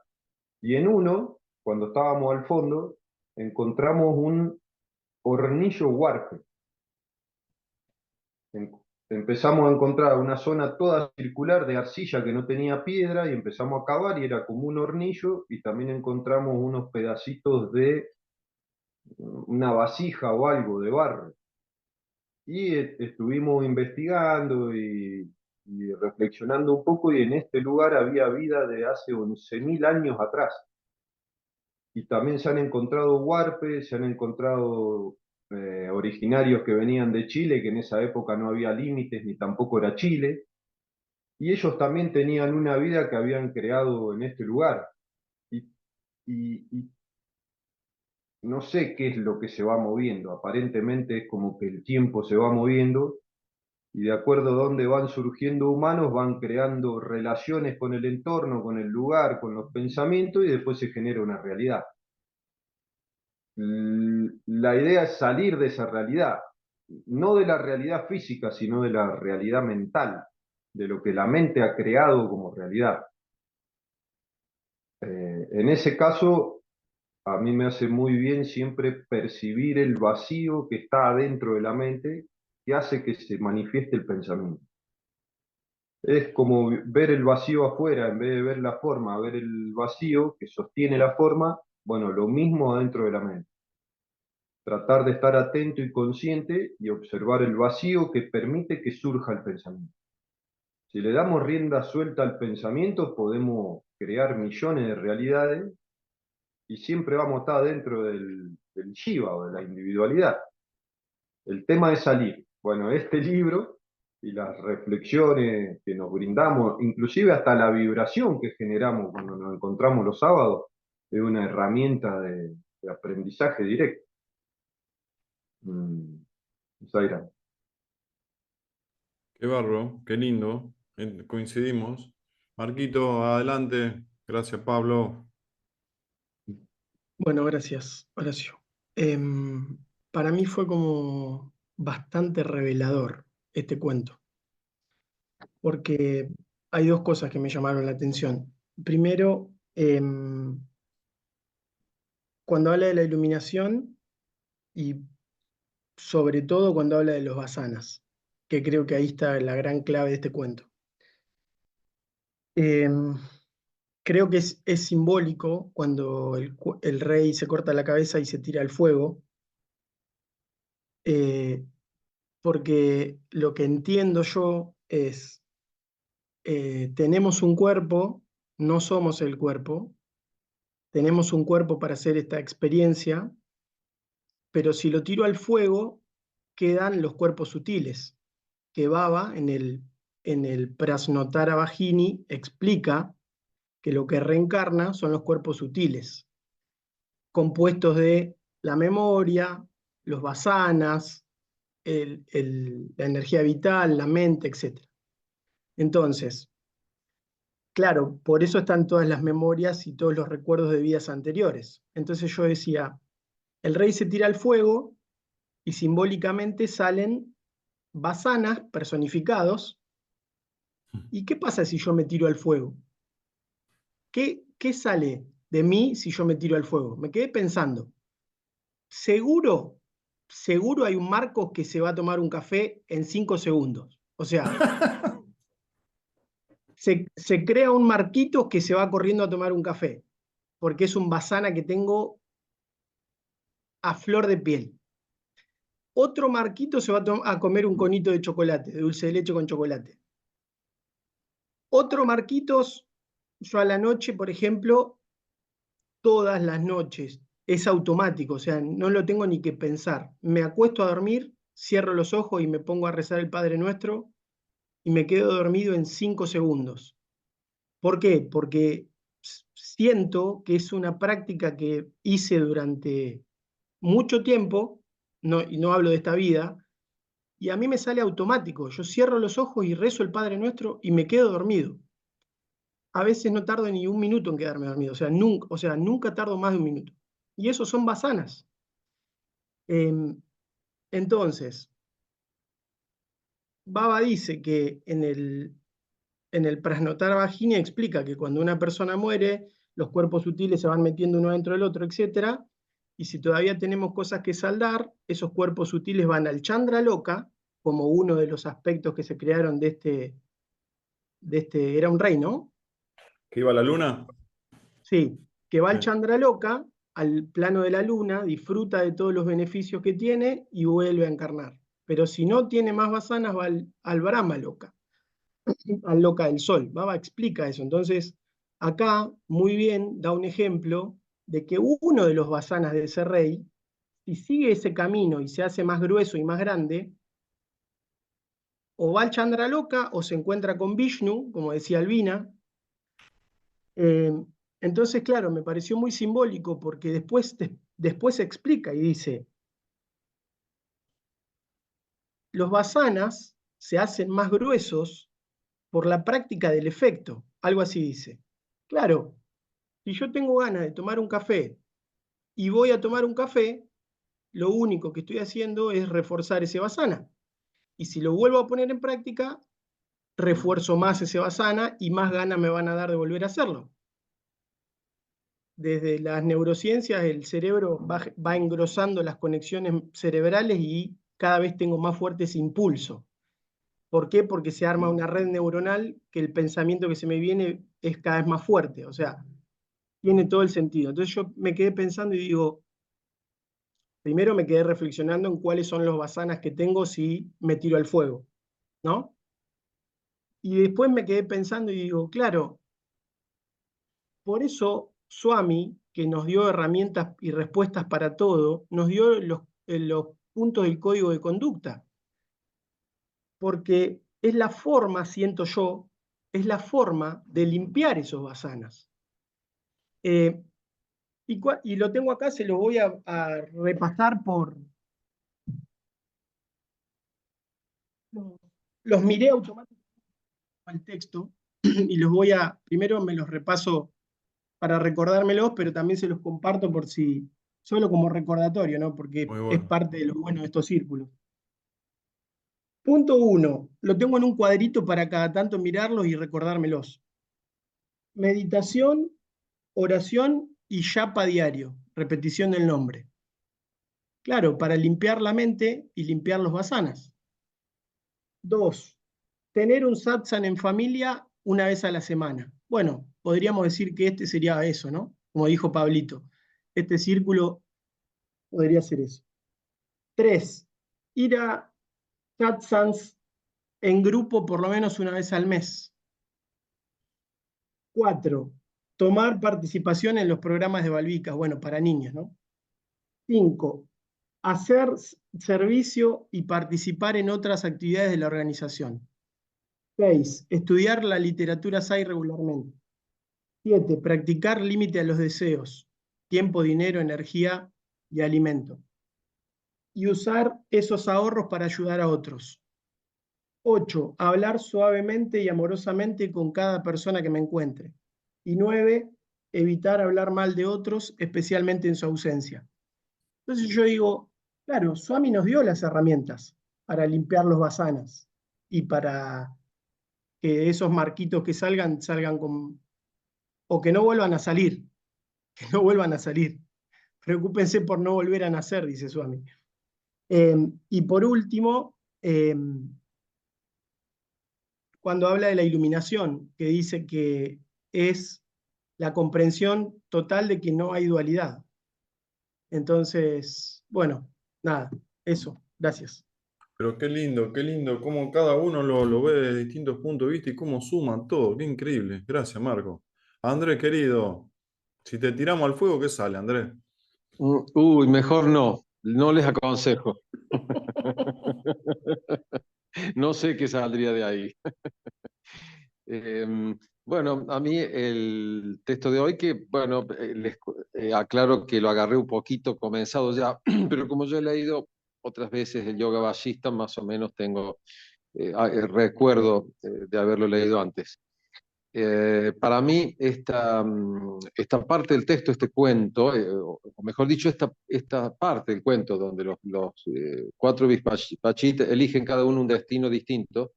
Y en uno, cuando estábamos al fondo, encontramos un hornillo huarpe. Empezamos a encontrar una zona toda circular de arcilla que no tenía piedra y empezamos a cavar y era como un hornillo y también encontramos unos pedacitos de una vasija o algo de barro. Y estuvimos investigando y reflexionando un poco y en este lugar había vida de hace 11.000 años atrás. Y también se han encontrado huarpes, se han encontrado originarios que venían de Chile, que en esa época no había límites ni tampoco era Chile, y ellos también tenían una vida que habían creado en este lugar. Y, y no sé qué es lo que se va moviendo, aparentemente es como que el tiempo se va moviendo y de acuerdo a dónde van surgiendo humanos, van creando relaciones con el entorno, con el lugar, con los pensamientos y después se genera una realidad. La idea es salir de esa realidad, no de la realidad física, sino de la realidad mental, de lo que la mente ha creado como realidad. En ese caso, a mí me hace muy bien siempre percibir el vacío que está adentro de la mente, que hace que se manifieste el pensamiento. Es como ver el vacío afuera, en vez de ver la forma, ver el vacío que sostiene la forma, bueno, lo mismo adentro de la mente. Tratar de estar atento y consciente y observar el vacío que permite que surja el pensamiento. Si le damos rienda suelta al pensamiento, podemos crear millones de realidades y siempre vamos a estar dentro del Shiva o de la individualidad. El tema es salir. Bueno, este libro y las reflexiones que nos brindamos, inclusive hasta la vibración que generamos cuando nos encontramos los sábados, es una herramienta de aprendizaje directo. Zaira. Qué barro, qué lindo. Coincidimos. Marquito, adelante. Gracias, Pablo. Bueno, gracias, Horacio. Para mí fue como bastante revelador este cuento, porque hay dos cosas que me llamaron la atención. Primero, cuando habla de la iluminación y sobre todo cuando habla de los vasanas, que creo que ahí está la gran clave de este cuento. Creo que es simbólico cuando el rey se corta la cabeza y se tira al fuego, porque lo que entiendo yo es, tenemos un cuerpo, no somos el cuerpo, tenemos un cuerpo para hacer esta experiencia, pero si lo tiro al fuego, quedan los cuerpos sutiles, que Baba en el Prasnotara Bhajini explica que lo que reencarna son los cuerpos sutiles, compuestos de la memoria, los vasanas, la energía vital, la mente, etc. Entonces, claro, por eso están todas las memorias y todos los recuerdos de vidas anteriores. Entonces yo decía, el rey se tira al fuego y simbólicamente salen vasanas personificados. ¿Y qué pasa si yo me tiro al fuego? ¿Qué sale de mí si yo me tiro al fuego? Me quedé pensando, seguro hay un Marcos que se va a tomar un café en 5 segundos. O sea, se crea un Marquitos que se va corriendo a tomar un café, porque es un vasana que tengo a flor de piel. Otro Marquito se va a comer un conito de chocolate, de dulce de leche con chocolate. Otro Marquitos, yo a la noche, por ejemplo, todas las noches, es automático, o sea, no lo tengo ni que pensar. Me acuesto a dormir, cierro los ojos y me pongo a rezar el Padre Nuestro y me quedo dormido en 5 segundos. ¿Por qué? Porque siento que es una práctica que hice durante mucho tiempo, y no hablo de esta vida, y a mí me sale automático. Yo cierro los ojos y rezo el Padre Nuestro y me quedo dormido. A veces no tardo ni un minuto en quedarme dormido, o sea, nunca tardo más de un minuto. Y eso son vasanas. Entonces, Baba dice que en el Prasnotara Bhajini explica que cuando una persona muere, los cuerpos sutiles se van metiendo uno dentro del otro, etc. Y si todavía tenemos cosas que saldar, esos cuerpos sutiles van al Chandra Loka, como uno de los aspectos que se crearon de este, era un rey, ¿no? ¿Que iba a la luna? Sí, que va al Sí. Chandra Loka, al plano de la luna, disfruta de todos los beneficios que tiene y vuelve a encarnar. Pero si no tiene más vasanas, va al Brahma Loka, al Loka del Sol. Baba explica eso. Entonces, acá muy bien da un ejemplo de que uno de los vasanas de ese rey, si sigue ese camino y se hace más grueso y más grande, o va al Chandraloka o se encuentra con Vishnu, como decía Albina. Entonces, claro, me pareció muy simbólico porque después se explica y dice, los vasanas se hacen más gruesos por la práctica del efecto, algo así dice. Claro, si yo tengo ganas de tomar un café y voy a tomar un café, lo único que estoy haciendo es reforzar ese vasana. Y si lo vuelvo a poner en práctica, refuerzo más ese vasana y más ganas me van a dar de volver a hacerlo. Desde las neurociencias, el cerebro va engrosando las conexiones cerebrales y cada vez tengo más fuerte ese impulso. ¿Por qué? Porque se arma una red neuronal que el pensamiento que se me viene es cada vez más fuerte. O sea, tiene todo el sentido. Entonces yo me quedé pensando y digo, primero me quedé reflexionando en cuáles son los vasanas que tengo si me tiro al fuego, ¿no? Y después me quedé pensando y digo, claro, por eso Swami, que nos dio herramientas y respuestas para todo, nos dio los puntos del código de conducta. Porque es la forma, siento yo, es la forma de limpiar esos vasanas. Y lo tengo acá, se lo voy a repasar por... Los miré automáticamente al texto y los voy a... Primero me los repaso para recordármelos, pero también se los comparto por si... Solo como recordatorio, ¿no? Porque Muy es bueno. parte de lo bueno de estos círculos. Punto 1. Lo tengo en un cuadrito para cada tanto mirarlos y recordármelos. Meditación, oración y yapa diario. repetición del nombre. Claro, para limpiar la mente y limpiar los vasanas. 2, tener un satsang en familia una vez a la semana. Bueno, podríamos decir que este sería eso, ¿no? Como dijo Pablito. Este círculo podría ser eso. 3, ir a satsangs en grupo por lo menos una vez al mes. 4, tomar participación en los programas de Balbicas, bueno, para niños, ¿no? 5, hacer servicio y participar en otras actividades de la organización. 6, estudiar la literatura SAI regularmente. 7, practicar límite a los deseos, tiempo, dinero, energía y alimento. Y usar esos ahorros para ayudar a otros. 8, hablar suavemente y amorosamente con cada persona que me encuentre. Y 9, evitar hablar mal de otros, especialmente en su ausencia. Entonces yo digo, claro, Swami nos dio las herramientas para limpiar los vasanas y para que esos marquitos que salgan, salgan con... o que no vuelvan a salir, que no vuelvan a salir. Preocúpense por no volver a nacer, dice Swami. Y por último, cuando habla de la iluminación, que dice que es la comprensión total de que no hay dualidad. Entonces, bueno, nada, eso, gracias. Pero qué lindo, cómo cada uno lo ve desde distintos puntos de vista y cómo suman todo. Qué increíble. Gracias, Marco. Andrés, querido, si te tiramos al fuego, ¿qué sale, Andrés? Uy, mejor no, no les aconsejo. No sé qué saldría de ahí. Bueno, a mí el texto de hoy, que bueno, les aclaro que lo agarré un poquito comenzado ya, pero como yo he leído otras veces el Yoga Vasista, más o menos tengo recuerdo de haberlo leído antes. Para mí, esta parte del texto, este cuento, o mejor dicho, esta parte del cuento, donde los cuatro Vispachit eligen cada uno un destino distinto,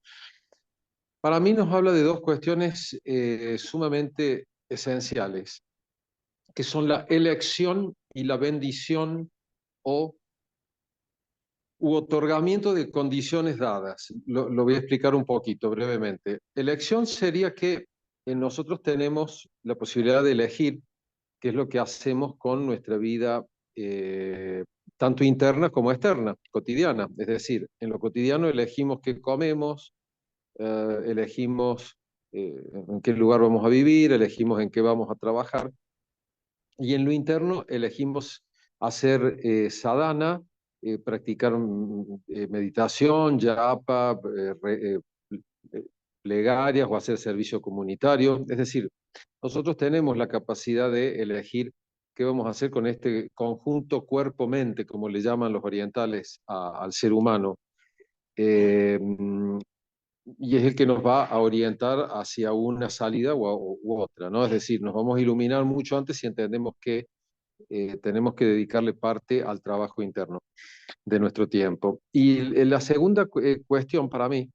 para mí nos habla de dos cuestiones sumamente esenciales, que son la elección y la bendición o u otorgamiento de condiciones dadas. Lo voy a explicar un poquito brevemente. Elección sería que nosotros tenemos la posibilidad de elegir qué es lo que hacemos con nuestra vida, tanto interna como externa, cotidiana. Es decir, en lo cotidiano elegimos qué comemos, elegimos en qué lugar vamos a vivir, elegimos en qué vamos a trabajar. Y en lo interno elegimos hacer sadhana, practicar meditación, japa, plegarias o hacer servicio comunitario. Es decir, nosotros tenemos la capacidad de elegir qué vamos a hacer con este conjunto cuerpo-mente, como le llaman los orientales al ser humano. Y es el que nos va a orientar hacia una salida u otra, ¿no? Es decir, nos vamos a iluminar mucho antes si entendemos que tenemos que dedicarle parte al trabajo interno de nuestro tiempo. Y la segunda cuestión para mí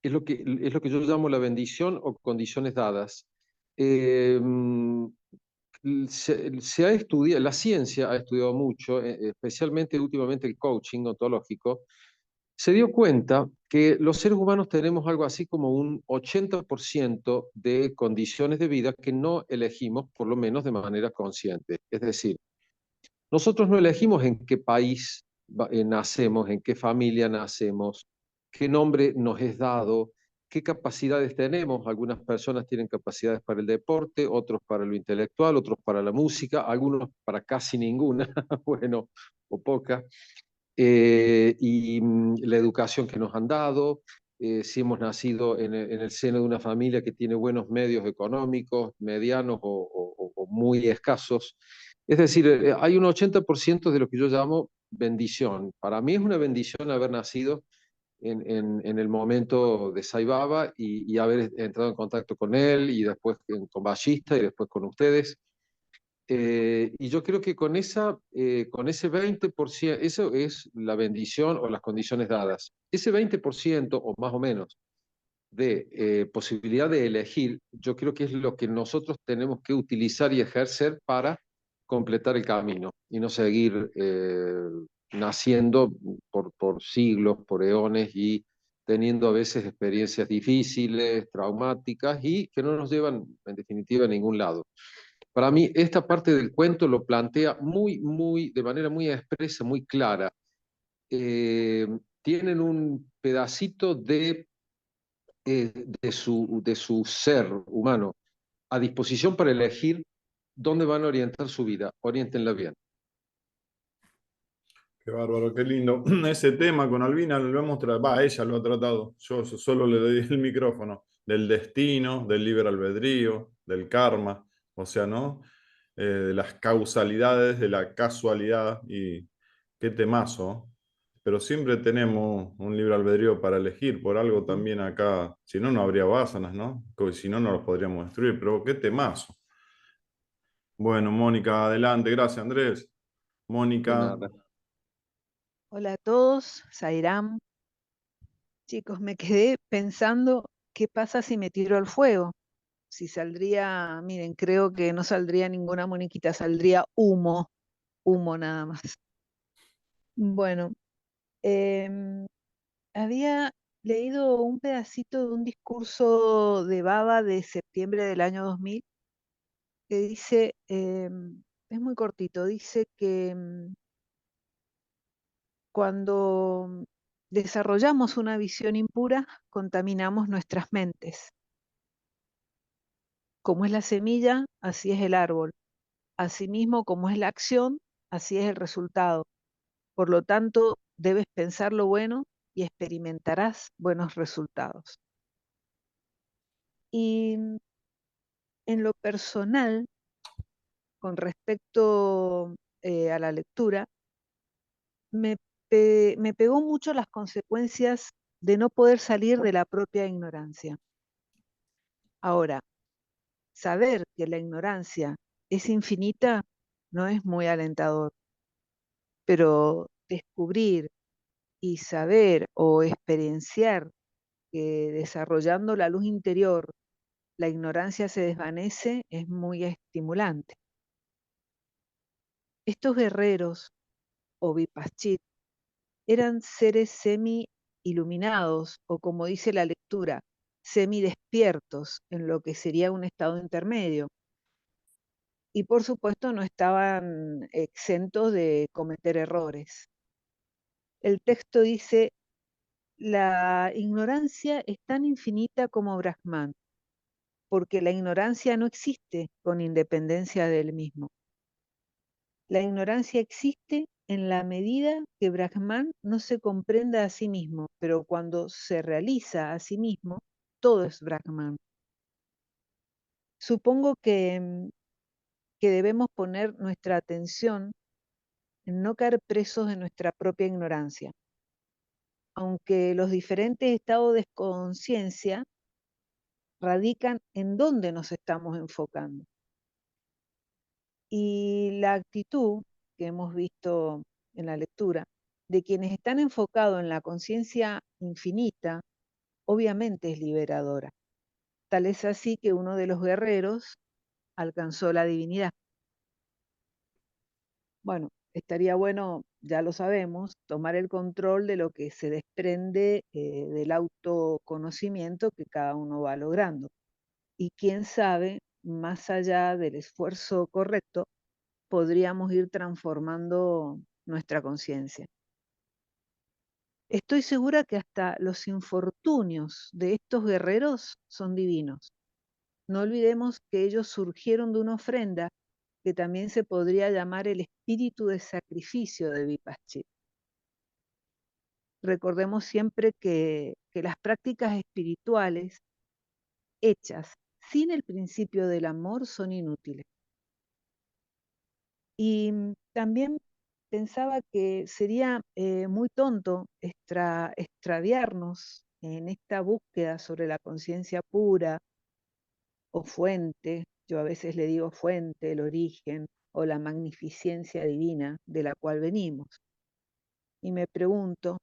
es lo que yo llamo la bendición o condiciones dadas. Se ha estudiado, la ciencia ha estudiado mucho, especialmente últimamente el coaching ontológico, se dio cuenta que los seres humanos tenemos algo así como un 80% de condiciones de vida que no elegimos, por lo menos de manera consciente. Es decir, nosotros no elegimos en qué país nacemos, en qué familia nacemos, qué nombre nos es dado, qué capacidades tenemos. Algunas personas tienen capacidades para el deporte, otros para lo intelectual, otros para la música, algunos para casi ninguna, bueno, o poca. Y la educación que nos han dado, si hemos nacido en el seno de una familia que tiene buenos medios económicos, medianos o muy escasos. Es decir, hay un 80% de lo que yo llamo bendición. Para mí es una bendición haber nacido en el momento de Sai Baba y haber entrado en contacto con él y después con Ballista y después con ustedes. Y yo creo que con ese 20%, eso es la bendición o las condiciones dadas. Ese 20% o más o menos de posibilidad de elegir, yo creo que es lo que nosotros tenemos que utilizar y ejercer para completar el camino y no seguir naciendo por siglos, por eones y teniendo a veces experiencias difíciles, traumáticas y que no nos llevan en definitiva a ningún lado. Para mí, esta parte del cuento lo plantea de manera muy expresa, muy clara. Tienen un pedacito de su ser humano a disposición para elegir dónde van a orientar su vida. Oriéntenla bien. Qué bárbaro, qué lindo. Ese tema con Albina lo hemos tratado, ella lo ha tratado, yo solo le doy el micrófono, del destino, del libre albedrío, del karma, o sea, ¿no? De las causalidades, de la casualidad, y qué temazo. Pero siempre tenemos un libre albedrío para elegir, por algo también acá, si no, no habría vásanas, ¿no? Si no, no los podríamos destruir, pero qué temazo. Bueno, Mónica, adelante, gracias Andrés. De Mónica. nada. Hola a todos, Sairam. Chicos, me quedé pensando qué pasa si me tiro al fuego. Si saldría, miren, creo que no saldría ninguna moniquita, saldría humo, humo nada más. Bueno, em, había leído un pedacito de un discurso de Baba de septiembre del año 2000 que dice, es muy cortito, dice que cuando desarrollamos una visión impura, contaminamos nuestras mentes. Como es la semilla, así es el árbol. Asimismo, como es la acción, así es el resultado. Por lo tanto, debes pensar lo bueno y experimentarás buenos resultados. Y en lo personal, con respecto a la lectura, me pegó mucho las consecuencias de no poder salir de la propia ignorancia. Ahora, saber que la ignorancia es infinita no es muy alentador, pero descubrir y saber o experienciar que desarrollando la luz interior la ignorancia se desvanece es muy estimulante. Estos guerreros o vipaschit eran seres semi-iluminados o, como dice la lectura, semi-despiertos en lo que sería un estado intermedio. Y por supuesto no estaban exentos de cometer errores. El texto dice, la ignorancia es tan infinita como Brahman, porque la ignorancia no existe con independencia del mismo. La ignorancia existe en la medida que Brahman no se comprenda a sí mismo, pero cuando se realiza a sí mismo, todo es Brahman. Supongo que debemos poner nuestra atención en no caer presos de nuestra propia ignorancia, aunque los diferentes estados de conciencia radican en dónde nos estamos enfocando. Y la actitud que hemos visto en la lectura de quienes están enfocados en la conciencia infinita, obviamente es liberadora. Tal es así que uno de los guerreros alcanzó la divinidad. Bueno, estaría bueno, ya lo sabemos, tomar el control de lo que se desprende del autoconocimiento que cada uno va logrando. Y quién sabe, más allá del esfuerzo correcto, podríamos ir transformando nuestra conciencia. Estoy segura que hasta los infortunios de estos guerreros son divinos. No olvidemos que ellos surgieron de una ofrenda que también se podría llamar el espíritu de sacrificio de Vipassana. Recordemos siempre que las prácticas espirituales hechas sin el principio del amor son inútiles. Y también pensaba que sería muy tonto extraviarnos en esta búsqueda sobre la conciencia pura o fuente, yo a veces le digo fuente, el origen o la magnificencia divina de la cual venimos. Y me pregunto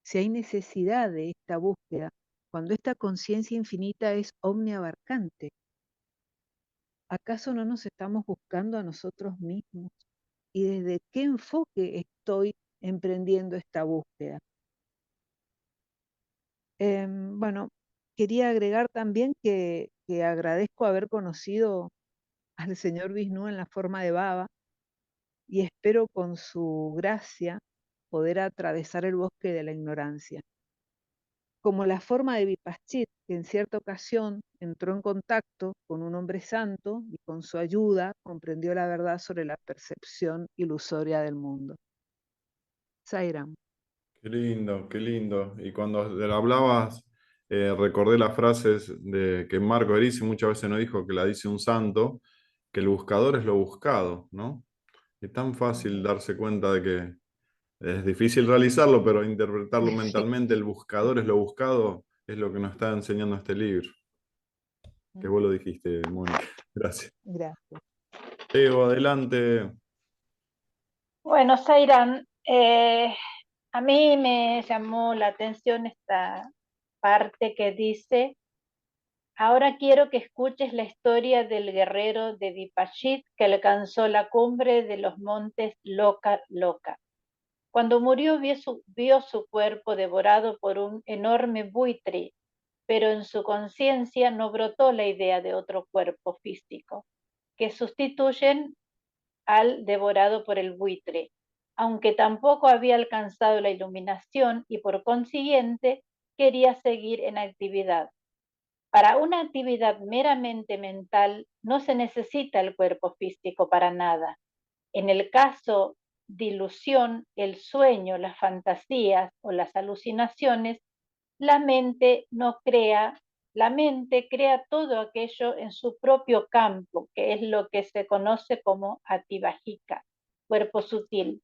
si hay necesidad de esta búsqueda cuando esta conciencia infinita es omniabarcante. ¿Acaso no nos estamos buscando a nosotros mismos? ¿Y desde qué enfoque estoy emprendiendo esta búsqueda? Bueno, quería agregar también que agradezco haber conocido al señor Vishnu en la forma de Baba y espero con su gracia poder atravesar el bosque de la ignorancia. Como la forma de Vipaschit, que en cierta ocasión entró en contacto con un hombre santo y con su ayuda comprendió la verdad sobre la percepción ilusoria del mundo. Sairam. Qué lindo, qué lindo. Y cuando le hablabas, recordé las frases de que Marco Erisi muchas veces nos dijo que la dice un santo, que el buscador es lo buscado, ¿no? Es tan fácil darse cuenta de que es difícil realizarlo, pero interpretarlo Sí. mentalmente, el buscador es lo buscado, es lo que nos está enseñando este libro. Que vos lo dijiste, Mónica. Gracias. Gracias. Leo, adelante. Bueno, Sairam, a mí me llamó la atención esta parte que dice, ahora quiero que escuches la historia del guerrero de Dipashit que alcanzó la cumbre de los montes Loka Loka. Cuando murió vio su cuerpo devorado por un enorme buitre, pero en su conciencia no brotó la idea de otro cuerpo físico, que sustituyen al devorado por el buitre, aunque tampoco había alcanzado la iluminación y por consiguiente quería seguir en actividad. Para una actividad meramente mental no se necesita el cuerpo físico para nada. En el caso de ilusión, el sueño, las fantasías o las alucinaciones, la mente no crea, la mente crea todo aquello en su propio campo, que es lo que se conoce como ativajika, cuerpo sutil.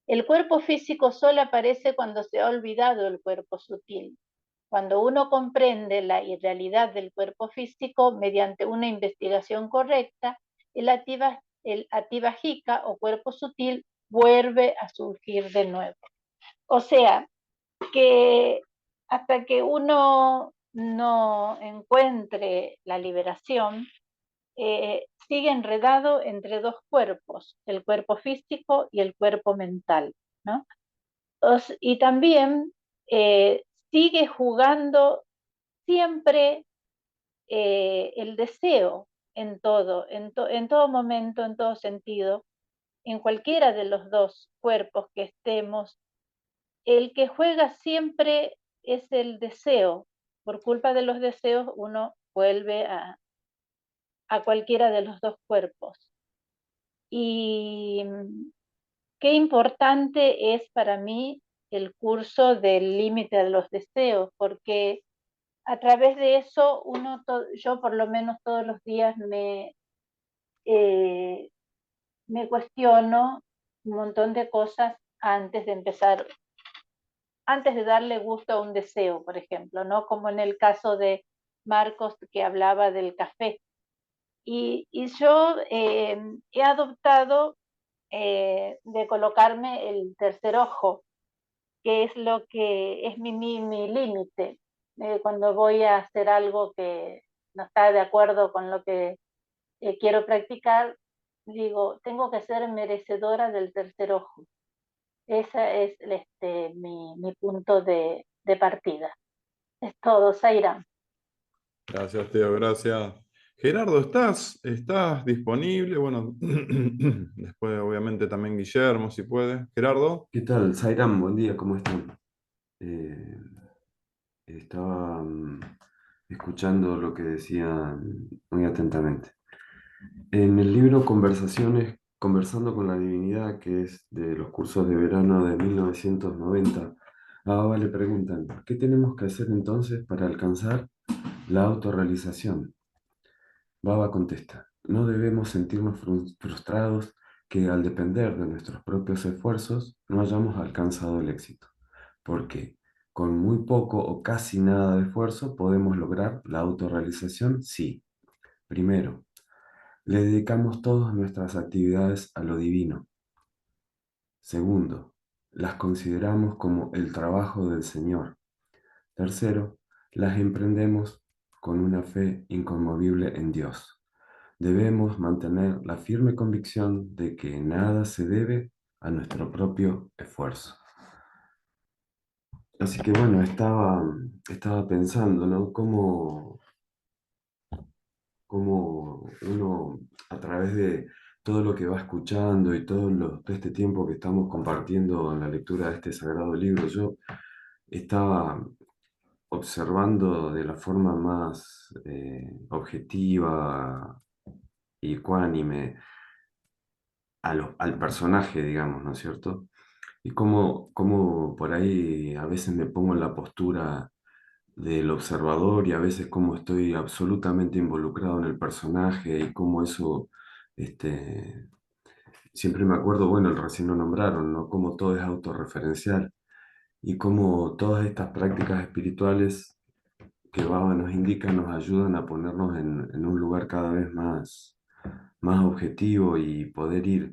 El cuerpo físico solo aparece cuando se ha olvidado el cuerpo sutil. Cuando uno comprende la irrealidad del cuerpo físico mediante una investigación correcta, el ativajika o cuerpo sutil vuelve a surgir de nuevo. O sea, que hasta que uno no encuentre la liberación, sigue enredado entre dos cuerpos, el cuerpo físico y el cuerpo mental, ¿no? Y también sigue jugando siempre el deseo en todo, en todo momento, en todo sentido, en cualquiera de los dos cuerpos que estemos, el que juega siempre es el deseo. Por culpa de los deseos uno vuelve a cualquiera de los dos cuerpos. Y qué importante es para mí el curso del límite de los deseos, porque a través de eso yo por lo menos todos los días me cuestiono un montón de cosas antes de empezar, antes de darle gusto a un deseo, por ejemplo, ¿no? Como en el caso de Marcos que hablaba del café. Y yo he adoptado de colocarme el tercer ojo, que es lo que es mi límite. Cuando voy a hacer algo que no está de acuerdo con lo que quiero practicar, digo, tengo que ser merecedora del tercer ojo. Ese es mi punto de partida. Es todo, Zaira. Gracias, Teo, gracias. Gerardo, ¿estás disponible? Bueno, después obviamente también Guillermo, si puede. Gerardo. ¿Qué tal, Sairam? Buen día, ¿cómo están? Eh, Estaba escuchando lo que decían muy atentamente. En el libro Conversaciones, Conversando con la Divinidad, que es de los cursos de verano de 1990, a Baba le preguntan, ¿qué tenemos que hacer entonces para alcanzar la autorrealización? Baba contesta, no debemos sentirnos frustrados que al depender de nuestros propios esfuerzos no hayamos alcanzado el éxito, porque con muy poco o casi nada de esfuerzo podemos lograr la autorrealización sí. Primero, le dedicamos todas nuestras actividades a lo divino. Segundo, las consideramos como el trabajo del Señor. Tercero, las emprendemos con una fe inconmovible en Dios. debemos mantener la firme convicción de que nada se debe a nuestro propio esfuerzo. Así que bueno, estaba pensando, ¿no? Cómo uno, a través de todo lo que va escuchando y todo este tiempo que estamos compartiendo en la lectura de este sagrado libro, yo estaba observando de la forma más objetiva y ecuánime al personaje, digamos, ¿no es cierto? Y cómo por ahí a veces me pongo en la postura del observador y a veces cómo estoy absolutamente involucrado en el personaje y cómo eso, este, siempre me acuerdo, bueno, recién lo nombraron, ¿no? Cómo todo es autorreferencial y cómo todas estas prácticas espirituales que Baba nos indica nos ayudan a ponernos en un lugar cada vez más objetivo y poder ir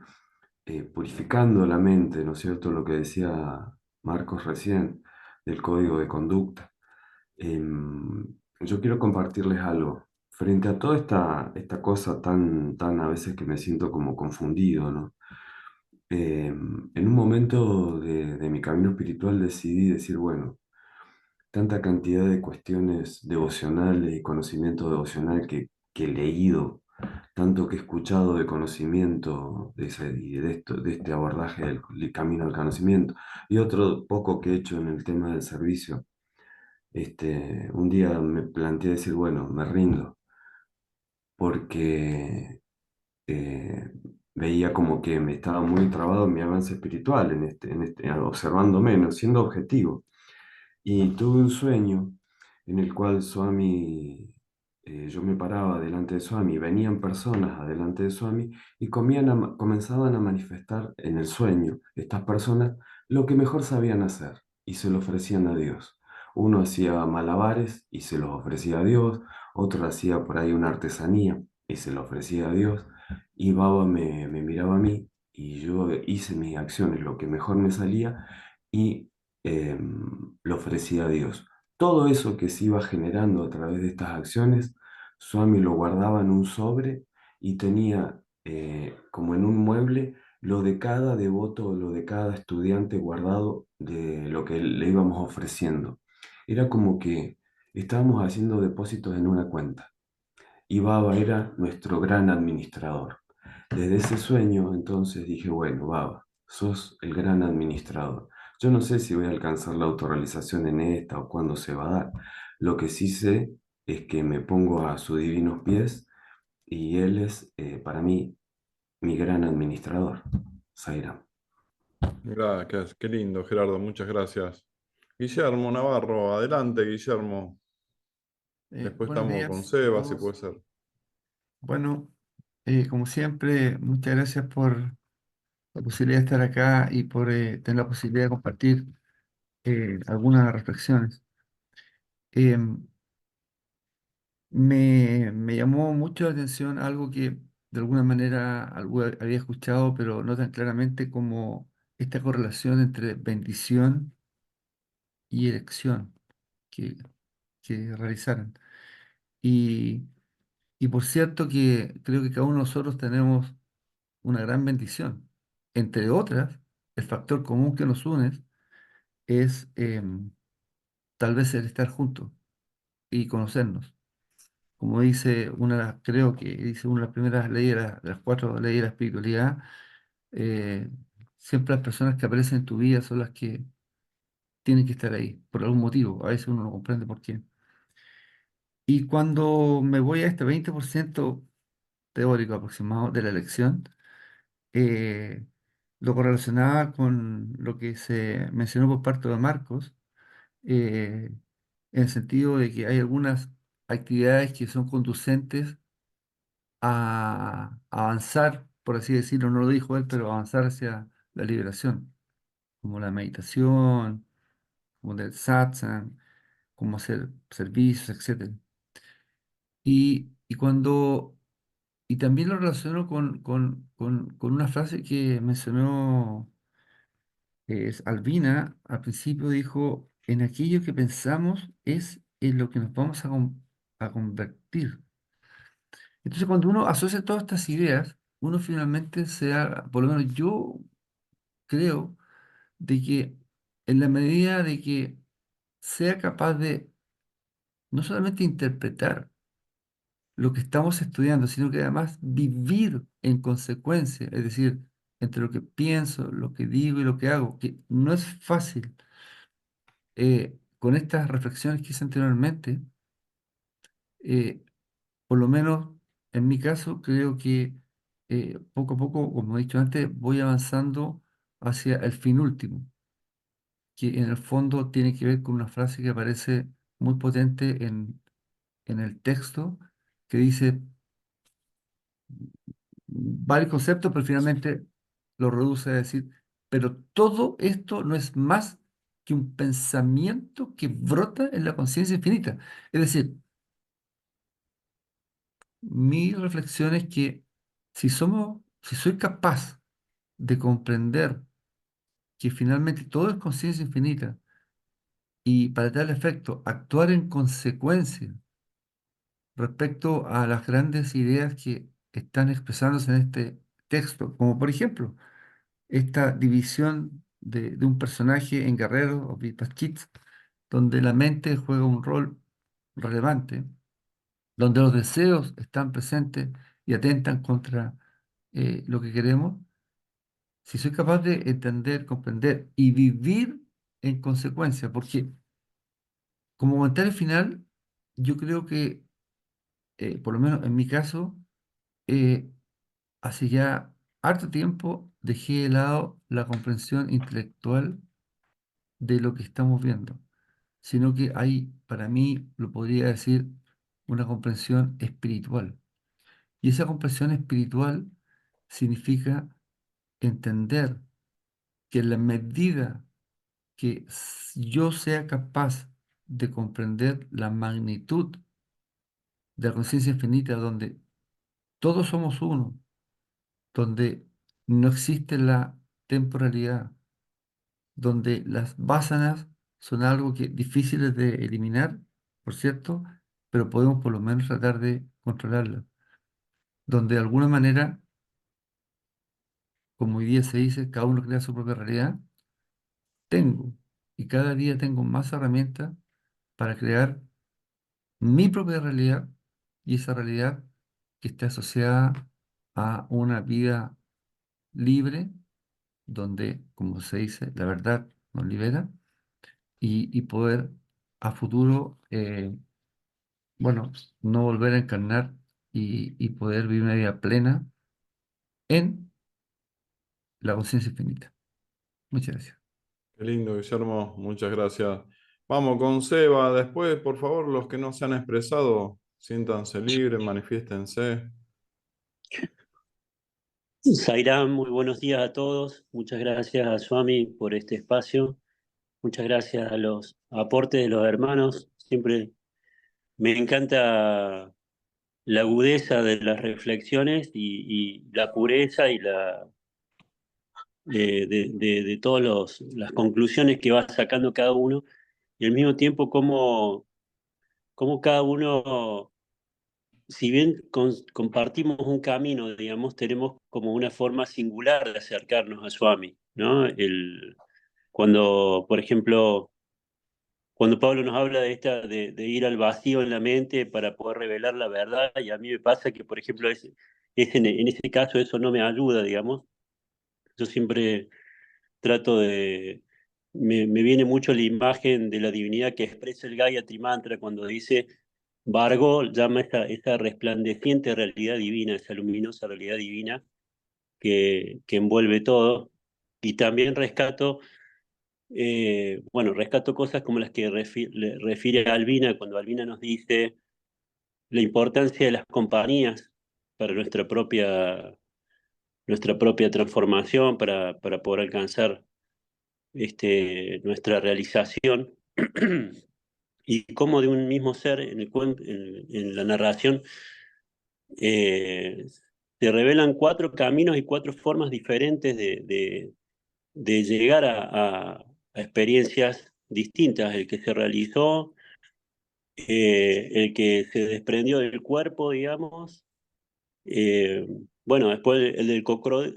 purificando la mente, ¿no es cierto? Lo que decía Marcos recién del código de conducta. Yo quiero compartirles algo. Frente a toda esta cosa tan a veces que me siento como confundido, ¿no? En un momento de mi camino espiritual decidí decir, bueno, tanta cantidad de cuestiones devocionales y conocimiento devocional que he leído, tanto que he escuchado de conocimiento y de este abordaje del camino al conocimiento, y otro poco que he hecho en el tema del servicio. Un día me planteé decir, bueno, me rindo, porque eh, veía como que me estaba muy trabado en mi avance espiritual, observando menos, siendo objetivo. Y tuve un sueño en el cual Swami, yo me paraba delante de Swami, venían personas adelante de Swami y comenzaban a manifestar en el sueño estas personas lo que mejor sabían hacer y se lo ofrecían a Dios. Uno hacía malabares y se los ofrecía a Dios, otro hacía por ahí una artesanía y se lo ofrecía a Dios, y Baba me miraba a mí y yo hice mis acciones, lo que mejor me salía, y lo ofrecía a Dios. Todo eso que se iba generando a través de estas acciones, Swami lo guardaba en un sobre y tenía como en un mueble lo de cada devoto, lo de cada estudiante guardado de lo que le íbamos ofreciendo. Era como que estábamos haciendo depósitos en una cuenta y Baba era nuestro gran administrador. Desde ese sueño entonces dije, bueno, Baba, sos el gran administrador. Yo no sé si voy a alcanzar la autorrealización en esta o cuándo se va a dar. Lo que sí sé es que me pongo a sus divinos pies y él es para mí mi gran administrador, Sairam. Gracias, qué lindo, Gerardo, muchas gracias. Guillermo Navarro, adelante, Guillermo. Después Buenos estamos con días a Seba, si puede todos. ser. Bueno, como siempre, muchas gracias por la posibilidad de estar acá y por tener la posibilidad de compartir algunas reflexiones. Em, me llamó mucho la atención algo que de alguna manera había escuchado, pero no tan claramente como esta correlación entre bendición y elección que, que realizaron. Y, y por cierto que creo que cada uno de nosotros tenemos una gran bendición. Entre otras, el factor común que nos une es tal vez el estar juntos y conocernos. Como dice creo que dice una de las primeras leyes, de las cuatro leyes de la espiritualidad, eh, siempre las personas que aparecen en tu vida son las que tienen que estar ahí, por algún motivo. A veces uno no comprende por qué. Y cuando me voy a este 20% teórico aproximado de la elección, eh, lo correlacionaba con lo que se mencionó por parte de Marcos, eh, en el sentido de que hay algunas actividades que son conducentes a avanzar, por así decirlo, no lo dijo él, pero avanzar hacia la liberación, como la meditación, como el satsang, como hacer servicios, etcétera. Y cuando y también lo relaciono con una frase que mencionó es Albina, al principio dijo, en aquello que pensamos es en lo que nos vamos a convertir. Entonces, cuando uno asocia todas estas ideas, uno finalmente por lo menos yo creo, de que en la medida de que sea capaz de no solamente interpretar lo que estamos estudiando, sino que además vivir en consecuencia, es decir, entre lo que pienso, lo que digo y lo que hago, que no es fácil, con estas reflexiones que hice anteriormente, eh, por lo menos en mi caso, creo que poco a poco, como he dicho antes, voy avanzando hacia el fin último, que en el fondo tiene que ver con una frase que aparece muy potente en el texto, que dice varios conceptos, pero finalmente lo reduce a decir, pero todo esto no es más que un pensamiento que brota en la conciencia infinita. Es decir, mi reflexión es que si soy capaz de comprender que finalmente todo es conciencia infinita y para tal efecto actuar en consecuencia respecto a las grandes ideas que están expresándose en este texto, como por ejemplo esta división de un personaje en Guerrero o Vipachit, donde la mente juega un rol relevante, donde los deseos están presentes y atentan contra lo que queremos. Si soy capaz de entender, comprender y vivir en consecuencia, porque como comentario final, yo creo que, por lo menos en mi caso, eh, hace ya harto tiempo dejé de lado la comprensión intelectual de lo que estamos viendo, sino que hay, para mí, lo podría decir, una comprensión espiritual. Y esa comprensión espiritual significa entender que en la medida que yo sea capaz de comprender la magnitud de la conciencia infinita, donde todos somos uno, donde no existe la temporalidad, donde las vásanas son algo que difíciles de eliminar, por cierto, pero podemos por lo menos tratar de controlarlas, donde de alguna manera, como hoy día se dice, cada uno crea su propia realidad, tengo y cada día tengo más herramientas para crear mi propia realidad y esa realidad que está asociada a una vida libre, donde, como se dice, la verdad nos libera y poder a futuro, bueno, no volver a encarnar y poder vivir una vida plena en la conciencia infinita. Muchas gracias. Qué lindo, Guillermo, muchas gracias. Vamos con Seba. Después, por favor, los que no se han expresado, siéntanse libres, manifiéstense. Zairán, muy buenos días a todos. Muchas gracias a Swami por este espacio. Muchas gracias a los aportes de los hermanos. Siempre me encanta la agudeza de las reflexiones y la pureza y de todas las conclusiones que va sacando cada uno. Y al mismo tiempo, cómo cada uno, si bien compartimos un camino, digamos, tenemos como una forma singular de acercarnos a Swami, ¿no? Cuando, por ejemplo, cuando Pablo nos habla de ir al vacío en la mente para poder revelar la verdad, y a mí me pasa que, por ejemplo, en ese caso eso no me ayuda, digamos. Yo siempre trato me viene mucho la imagen de la divinidad que expresa el Gayatri Mantra cuando dice, Vargo llama esa resplandeciente realidad divina, esa luminosa realidad divina que envuelve todo. Y también rescato cosas como las que le refiere a Albina, cuando Albina nos dice la importancia de las compañías para nuestra propia transformación, para poder alcanzar nuestra realización. Y cómo de un mismo ser en la narración eh, se revelan cuatro caminos y cuatro formas diferentes de llegar a experiencias distintas, el que se realizó, el que se desprendió del cuerpo, digamos, Bueno, después el del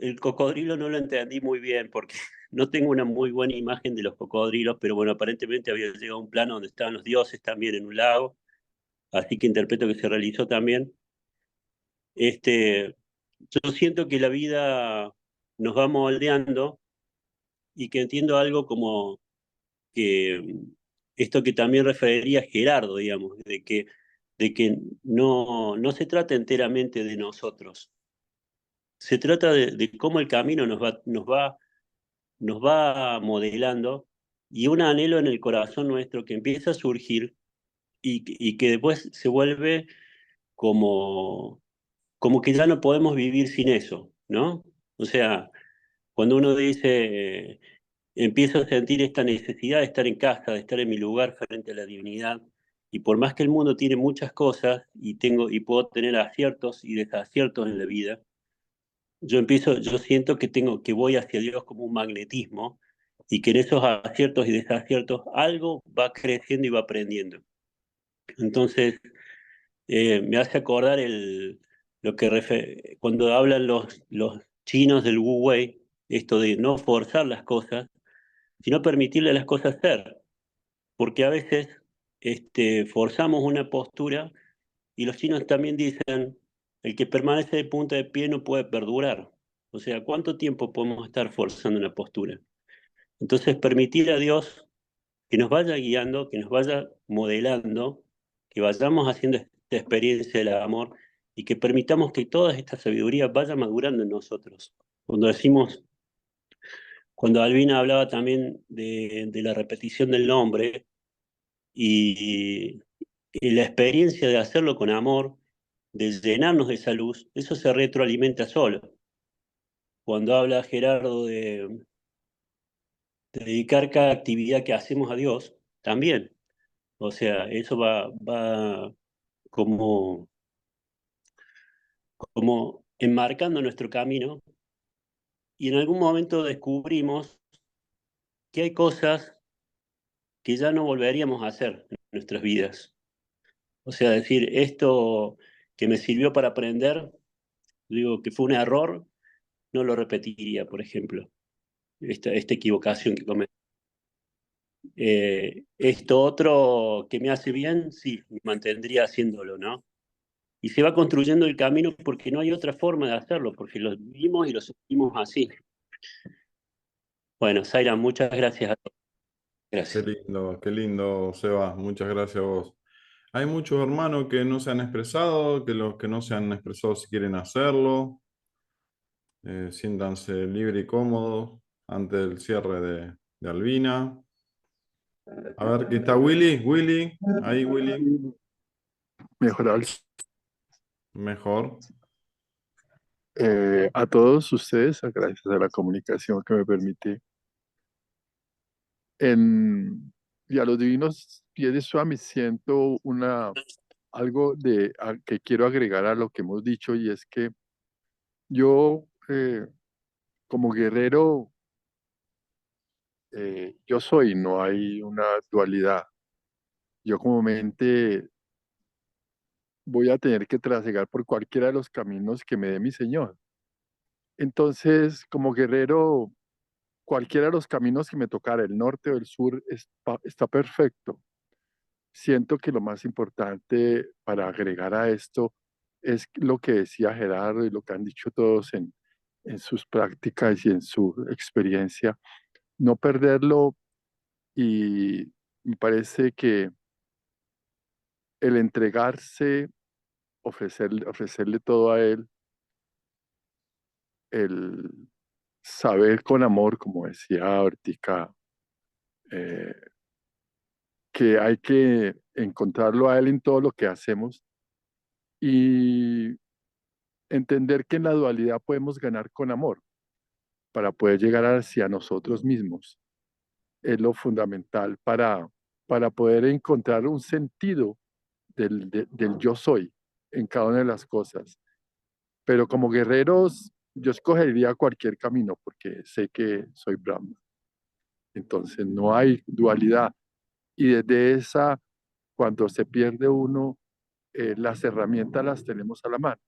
el cocodrilo no lo entendí muy bien porque no tengo una muy buena imagen de los cocodrilos, pero bueno, aparentemente había llegado a un plano donde estaban los dioses también en un lago, así que interpreto que se realizó también. Yo siento que la vida nos va moldeando y que entiendo algo como que esto que también refería Gerardo, digamos, de que no se trata enteramente de nosotros, se trata de cómo el camino nos va modelando y un anhelo en el corazón nuestro que empieza a surgir y que después se vuelve como, como que ya no podemos vivir sin eso, ¿no? O sea, cuando uno dice, empiezo a sentir esta necesidad de estar en casa, de estar en mi lugar frente a la divinidad, y por más que el mundo tiene muchas cosas y puedo tener aciertos y desaciertos en la vida, yo siento que que voy hacia Dios como un magnetismo y que en esos aciertos y desaciertos algo va creciendo y va aprendiendo. Entonces, me hace acordar lo que cuando hablan los chinos del Wu Wei, esto de no forzar las cosas, sino permitirle a las cosas ser, porque a veces forzamos una postura y los chinos también dicen, el que permanece de punta de pie no puede perdurar. O sea, ¿cuánto tiempo podemos estar forzando una postura? Entonces, permitir a Dios que nos vaya guiando, que nos vaya modelando, que vayamos haciendo esta experiencia del amor y que permitamos que toda esta sabiduría vaya madurando en nosotros. Cuando decimos, cuando Albina hablaba también de la repetición del nombre y la experiencia de hacerlo con amor, de llenarnos de esa luz, eso se retroalimenta solo. Cuando habla Gerardo de dedicar cada actividad que hacemos a Dios, también. O sea, eso va como, como enmarcando nuestro camino y en algún momento descubrimos que hay cosas que ya no volveríamos a hacer en nuestras vidas. O sea, decir, esto que me sirvió para aprender, digo que fue un error, no lo repetiría, por ejemplo, esta equivocación que cometí. Esto otro que me hace bien, sí, me mantendría haciéndolo, ¿no? Y se va construyendo el camino porque no hay otra forma de hacerlo, porque lo vivimos y lo sentimos así. Bueno, Zaira, muchas gracias a todos. Gracias. Qué lindo, Seba. Muchas gracias a vos. Hay muchos hermanos que no se han expresado, que los que no se han expresado si quieren hacerlo. Siéntanse libres y cómodos ante el cierre de Albina. A ver, ¿qué está Willy? Willy, ahí Willy. Mejorar Mejor. a todos ustedes, gracias a la comunicación que me permite y a los divinos pies de Swami siento algo que quiero agregar a lo que hemos dicho y es que yo como guerrero yo soy, no hay una dualidad. Yo como mente voy a tener que trasegar por cualquiera de los caminos que me dé mi Señor. Entonces, como guerrero, cualquiera de los caminos que me tocara, el norte o el sur, está perfecto. Siento que lo más importante para agregar a esto es lo que decía Gerardo y lo que han dicho todos en sus prácticas y en su experiencia, no perderlo y me parece que el entregarse, ofrecerle todo a él, el saber con amor, como decía Ortica, eh, que hay que encontrarlo a él en todo lo que hacemos y entender que en la dualidad podemos ganar con amor para poder llegar hacia nosotros mismos. Es lo fundamental para poder encontrar un sentido del yo soy en cada una de las cosas. Pero como guerreros, yo escogería cualquier camino porque sé que soy Brahma. Entonces no hay dualidad. Y desde esa, cuando se pierde uno, las herramientas las tenemos a la mano.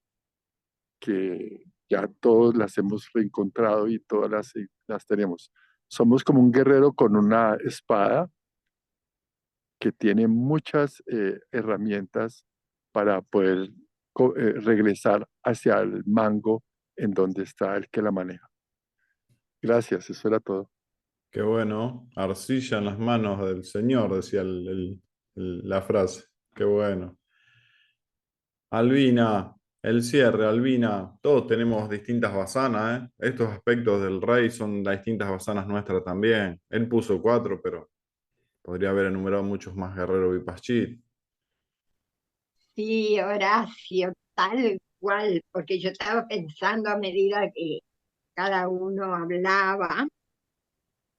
que ya todos las hemos reencontrado y todas las tenemos. Somos como un guerrero con una espada que tiene muchas herramientas para poder regresar hacia el mango en donde está el que la maneja. Gracias, eso era todo. Qué bueno. Arcilla en las manos del Señor, decía la frase. Qué bueno. Albina, el cierre, Albina. Todos tenemos distintas basanas, ¿eh? Estos aspectos del rey son las distintas basanas nuestras también. Él puso 4, pero podría haber enumerado muchos más guerreros Vipaschit. Sí, Horacio, tal cual, porque yo estaba pensando a medida que cada uno hablaba,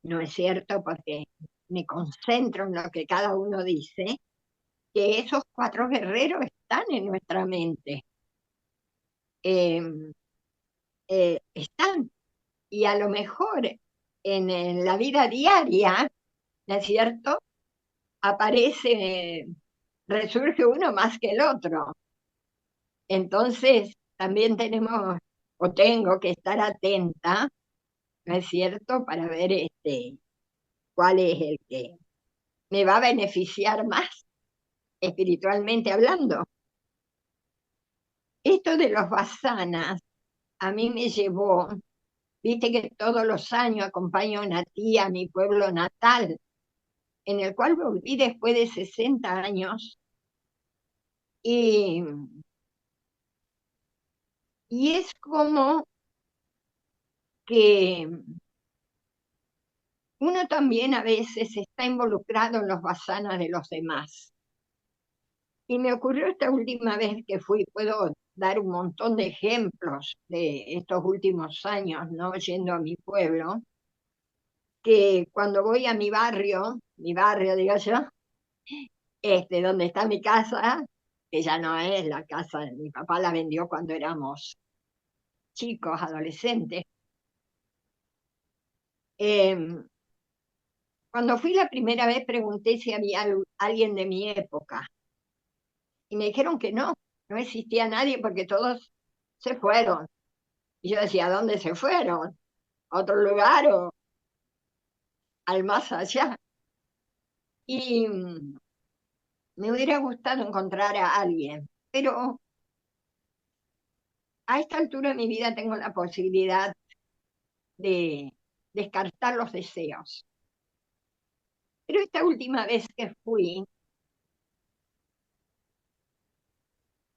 ¿no es cierto? Porque me concentro en lo que cada uno dice, que esos 4 guerreros están en nuestra mente. Em, están, y a lo mejor en la vida diaria, ¿no es cierto? Aparece, resurge uno más que el otro. Entonces, también tenemos, o tengo que estar atenta, ¿no es cierto?, para ver cuál es el que me va a beneficiar más espiritualmente hablando. Esto de los vasanas a mí me llevó, viste que todos los años acompaño a una tía a mi pueblo natal, en el cual volví después de 60 años, y, y es como que uno también a veces está involucrado en los vasanas de los demás. Y me ocurrió esta última vez que fui, puedo dar un montón de ejemplos de estos últimos años, ¿no? Yendo a mi pueblo, que cuando voy a mi barrio, digo yo, donde está mi casa, que ya no es la casa, mi papá la vendió cuando éramos chicos, adolescentes. Cuando fui la primera vez pregunté si había alguien de mi época y me dijeron que no existía nadie porque todos se fueron. Y yo decía, ¿a dónde se fueron? ¿A otro lugar o al más allá? Y me hubiera gustado encontrar a alguien, pero a esta altura de mi vida tengo la posibilidad de descartar los deseos. Pero esta última vez que fui,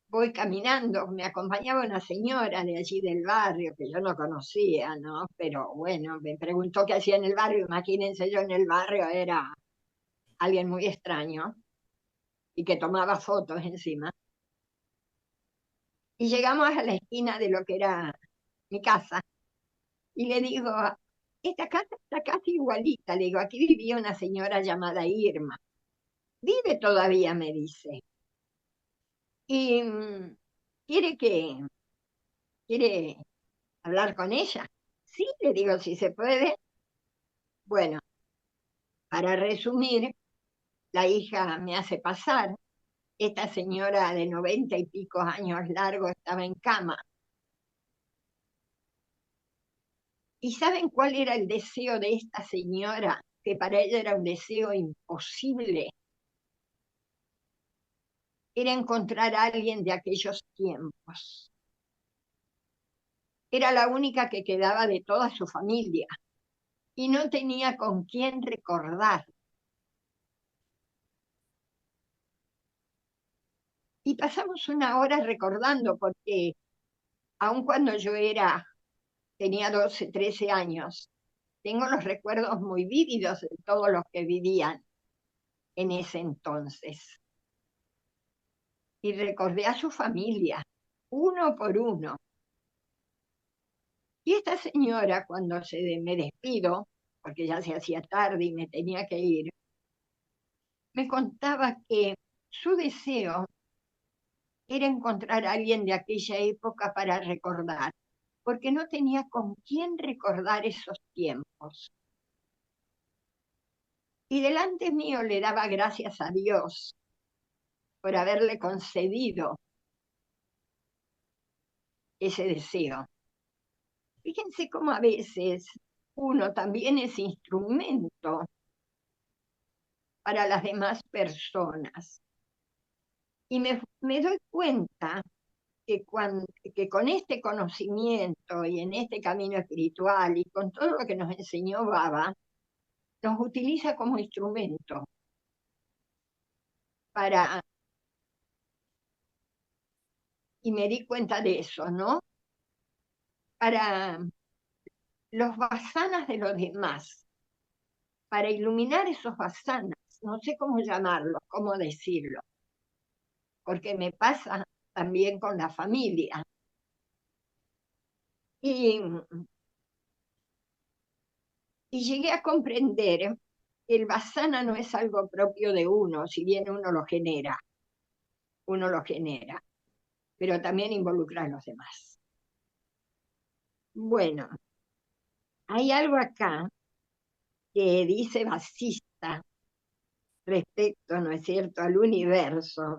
voy caminando, me acompañaba una señora de allí del barrio que yo no conocía, ¿no? Pero bueno, me preguntó qué hacía en el barrio, imagínense, yo en el barrio era alguien muy extraño y que tomaba fotos encima. Y llegamos a la esquina de lo que era mi casa y le digo, esta casa está casi igualita, le digo, aquí vivía una señora llamada Irma. Vive todavía, me dice. Y quiere hablar con ella. Sí, le digo, si se puede. Bueno, para resumir, la hija me hace pasar. Esta señora de 90 y pico años largos estaba en cama. ¿Y saben cuál era el deseo de esta señora? Que para ella era un deseo imposible. Era encontrar a alguien de aquellos tiempos. Era la única que quedaba de toda su familia y no tenía con quién recordar. Y pasamos una hora recordando porque aun cuando yo tenía 12, 13 años, tengo los recuerdos muy vívidos de todos los que vivían en ese entonces. Y recordé a su familia, uno por uno. Y esta señora, cuando me despido, porque ya se hacía tarde y me tenía que ir, me contaba que su deseo era encontrar a alguien de aquella época para recordar, porque no tenía con quién recordar esos tiempos. Y delante mío le daba gracias a Dios por haberle concedido ese deseo. Fíjense cómo a veces uno también es instrumento para las demás personas. Y me doy cuenta que con este conocimiento y en este camino espiritual y con todo lo que nos enseñó Baba, nos utiliza como instrumento para, y me di cuenta de eso, ¿no? Para los vasanas de los demás, para iluminar esos vasanas, no sé cómo llamarlos, cómo decirlo, porque me pasa también con la familia. Y llegué a comprender que el vasana no es algo propio de uno, si bien uno lo genera, pero también involucra a los demás. Bueno, hay algo acá que dice Vasista respecto, ¿no es cierto?, al universo,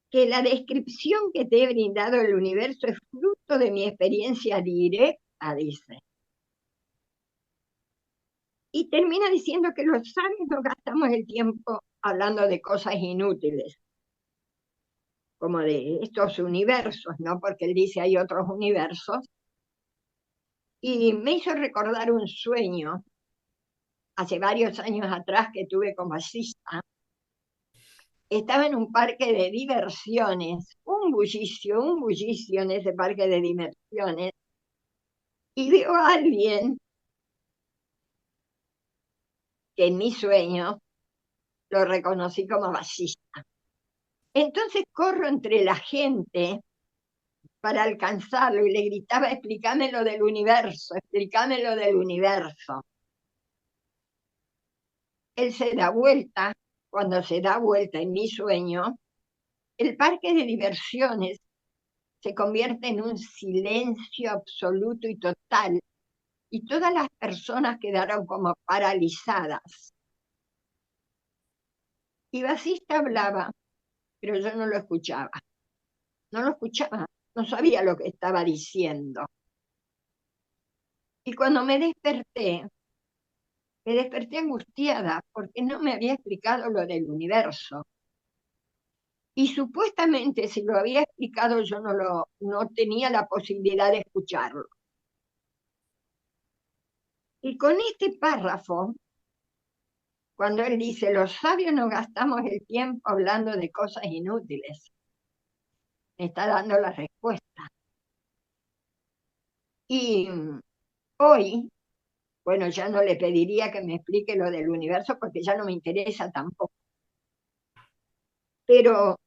que la descripción que te he brindado del universo es fruto de mi experiencia directa, dice. Y termina diciendo que los sabios no gastamos el tiempo hablando de cosas inútiles, como de estos universos, ¿no? Porque él dice hay otros universos. Y me hizo recordar un sueño hace varios años atrás que tuve como asista. Estaba en un parque de diversiones, un bullicio en ese parque de diversiones, y veo a alguien que en mi sueño lo reconocí como bajista. Entonces corro entre la gente para alcanzarlo y le gritaba, explícame lo del universo, explícame lo del universo. Él se da vuelta, cuando se da vuelta en mi sueño, el parque de diversiones se convierte en un silencio absoluto y total, y todas las personas quedaron como paralizadas. Y Vasista hablaba, pero yo no lo escuchaba. No lo escuchaba, no sabía lo que estaba diciendo. Y cuando me desperté angustiada porque no me había explicado lo del universo. Y supuestamente si lo había explicado yo no tenía la posibilidad de escucharlo. Y con este párrafo, cuando él dice, los sabios no gastamos el tiempo hablando de cosas inútiles, me está dando la respuesta. Y hoy, bueno, ya no le pediría que me explique lo del universo porque ya no me interesa tampoco. Pero,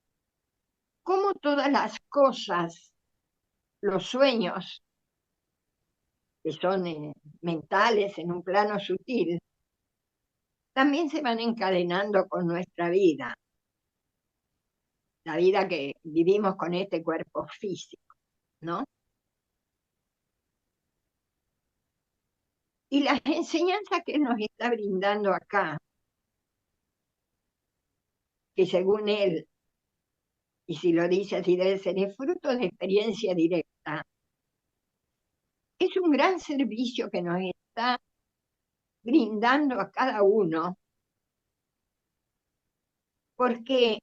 ¿cómo todas las cosas, los sueños, que son mentales en un plano sutil, también se van encadenando con nuestra vida, la vida que vivimos con este cuerpo físico, ¿no? Y las enseñanzas que nos está brindando acá, que según él, y si lo dice así debe ser, es fruto de experiencia directa, es un gran servicio que nos está brindando a cada uno, porque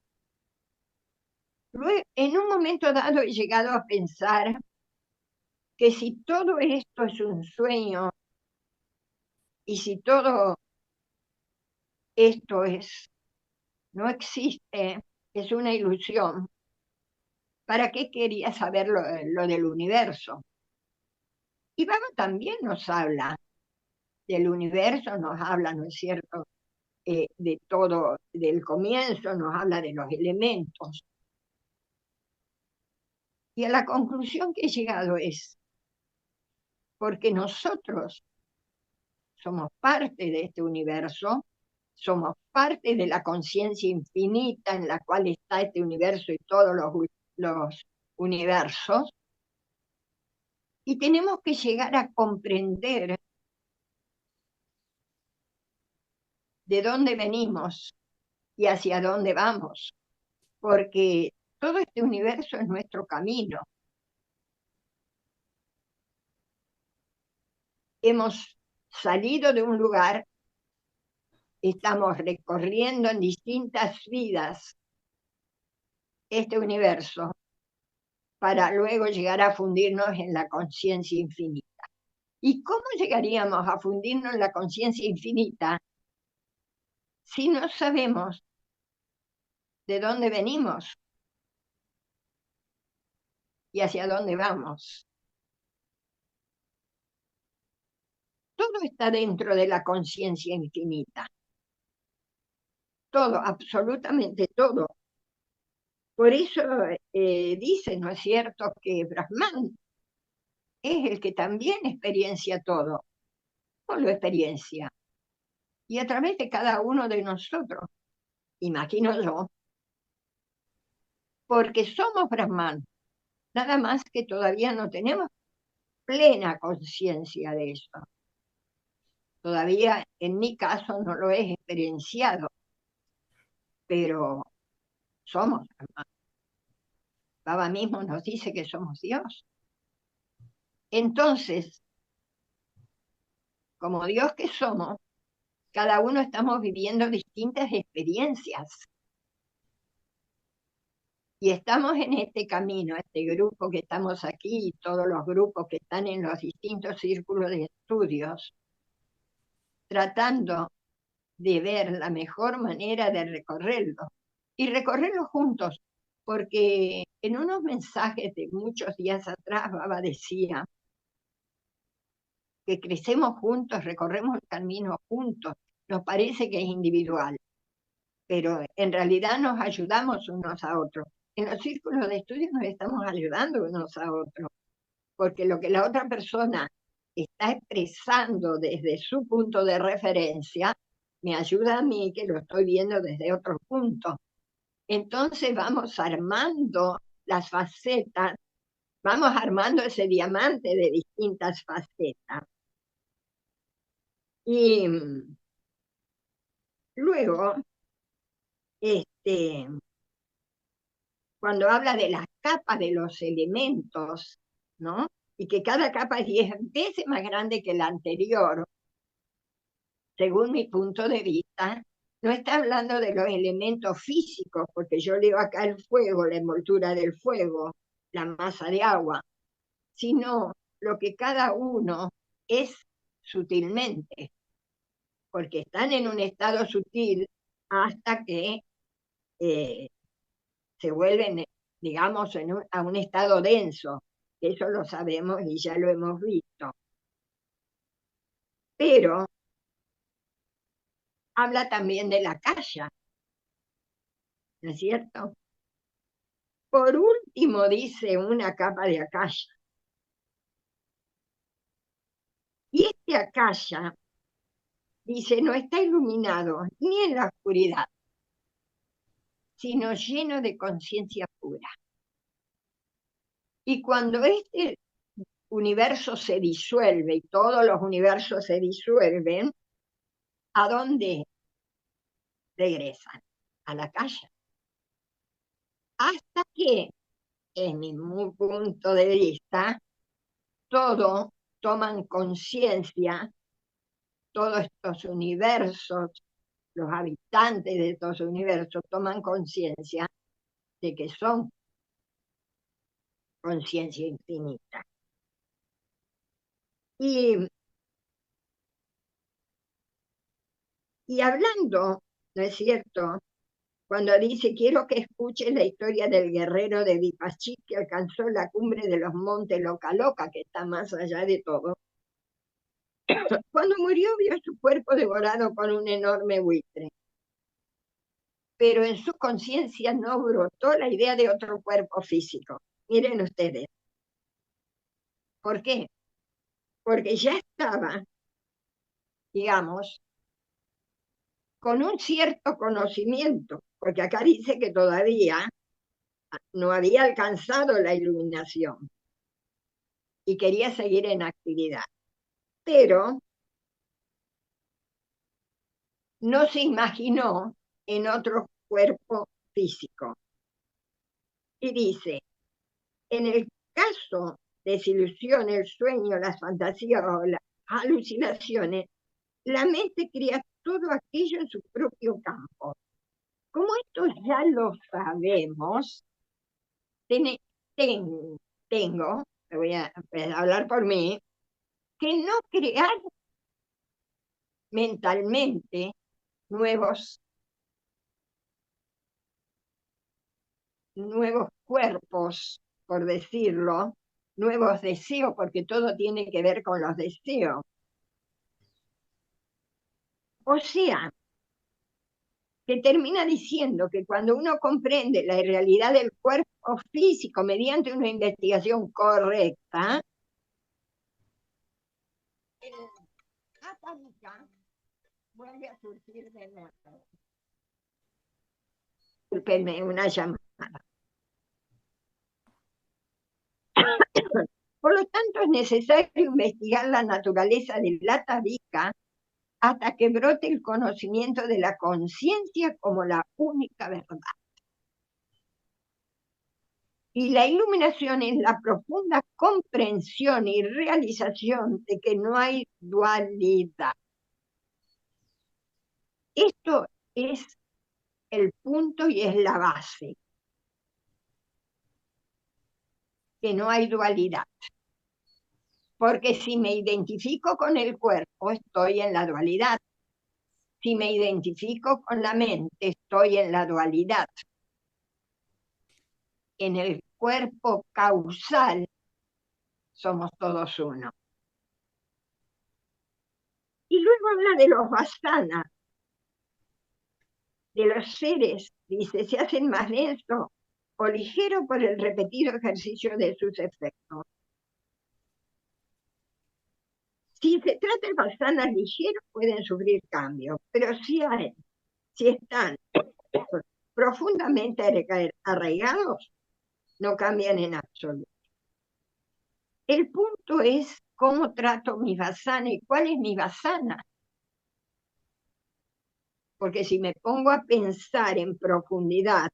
en un momento dado he llegado a pensar que si todo esto es un sueño y si todo esto no existe, es una ilusión, ¿para qué quería saber lo del universo? Y Baba también nos habla del universo, nos habla, ¿no es cierto?, de todo, del comienzo, nos habla de los elementos. Y a la conclusión que he llegado es, porque nosotros somos parte de este universo, somos parte de la conciencia infinita en la cual está este universo y todos los universos, y tenemos que llegar a comprender de dónde venimos y hacia dónde vamos, porque Todo este universo es nuestro camino. Hemos salido de un lugar, estamos recorriendo en distintas vidas este universo para luego llegar a fundirnos en la conciencia infinita. ¿Y cómo llegaríamos a fundirnos en la conciencia infinita si no sabemos de dónde venimos y hacia dónde vamos? Todo está dentro de la conciencia infinita. Todo, absolutamente todo. Por eso dice, ¿no es cierto?, que Brahman es el que también experiencia todo. ¿Cómo lo experiencia? Y a través de cada uno de nosotros, imagino yo, porque somos Brahman, nada más que todavía no tenemos plena conciencia de eso. Todavía, en mi caso, no lo he experienciado, pero somos Brahman. Baba mismo nos dice que somos Dios. Entonces, como Dios que somos, cada uno estamos viviendo distintas experiencias. Y estamos en este camino, este grupo que estamos aquí y todos los grupos que están en los distintos círculos de estudios, tratando de ver la mejor manera de recorrerlo. Y recorrerlo juntos, porque en unos mensajes de muchos días atrás, Baba decía que crecemos juntos, recorremos el camino juntos. Nos parece que es individual, pero en realidad nos ayudamos unos a otros. En los círculos de estudio nos estamos ayudando unos a otros, porque lo que la otra persona está expresando desde su punto de referencia, me ayuda a mí que lo estoy viendo desde otro punto. Entonces vamos armando las facetas, vamos armando ese diamante de distintas facetas. Y luego, cuando habla de las capas de los elementos, ¿no? Y que cada capa es 10 veces más grande que la anterior, según mi punto de vista, no está hablando de los elementos físicos, porque yo leo acá el fuego, la envoltura del fuego, la masa de agua, sino lo que cada uno es sutilmente, porque están en un estado sutil hasta que se vuelven, digamos, a un estado denso. Eso lo sabemos y ya lo hemos visto. Pero habla también de la kaya, ¿no es cierto? Por último, dice una capa de akasha. Y este akasha, dice, no está iluminado ni en la oscuridad, sino lleno de conciencia pura. Y cuando este universo se disuelve, y todos los universos se disuelven, ¿a dónde regresan? A la kaya. Hasta que, en mi punto de vista, todos toman conciencia, todos estos universos, los habitantes de estos universos toman conciencia de que son conciencia infinita. Y hablando, ¿no es cierto?, cuando dice, quiero que escuches la historia del guerrero de Vipachit que alcanzó la cumbre de los montes Loca Loca, que está más allá de todo. Cuando murió vio su cuerpo devorado por un enorme buitre. Pero en su conciencia no brotó la idea de otro cuerpo físico. Miren ustedes. ¿Por qué? Porque ya estaba, digamos, con un cierto conocimiento, porque acá dice que todavía no había alcanzado la iluminación y quería seguir en actividad. Pero no se imaginó en otro cuerpo físico. Y dice, en el caso de desilusión, el sueño, las fantasías o las alucinaciones, la mente crea todo aquello en su propio campo. Como esto ya lo sabemos, tengo, voy a hablar por mí, que no crear mentalmente nuevos cuerpos, por decirlo, nuevos deseos, porque todo tiene que ver con los deseos. O sea, que termina diciendo que cuando uno comprende la realidad del cuerpo físico mediante una investigación correcta, el Hatha vuelve a surgir de nuevo. Disculpenme, una llamada. Por lo tanto, es necesario investigar la naturaleza del Hatha hasta que brote el conocimiento de la conciencia como la única verdad. Y la iluminación es la profunda comprensión y realización de que no hay dualidad. Esto es el punto y es la base. Que no hay dualidad. Porque si me identifico con el cuerpo, estoy en la dualidad. Si me identifico con la mente, estoy en la dualidad. En el cuerpo causal somos todos uno. Y luego habla de los vasanas, de los seres, dice, se hacen más densos o ligeros por el repetido ejercicio de sus efectos. Si se trata de vasanas ligeros, pueden sufrir cambios, pero si están profundamente arraigados, no cambian en absoluto. El punto es cómo trato mi vasana y cuál es mi vasana. Porque si me pongo a pensar en profundidad,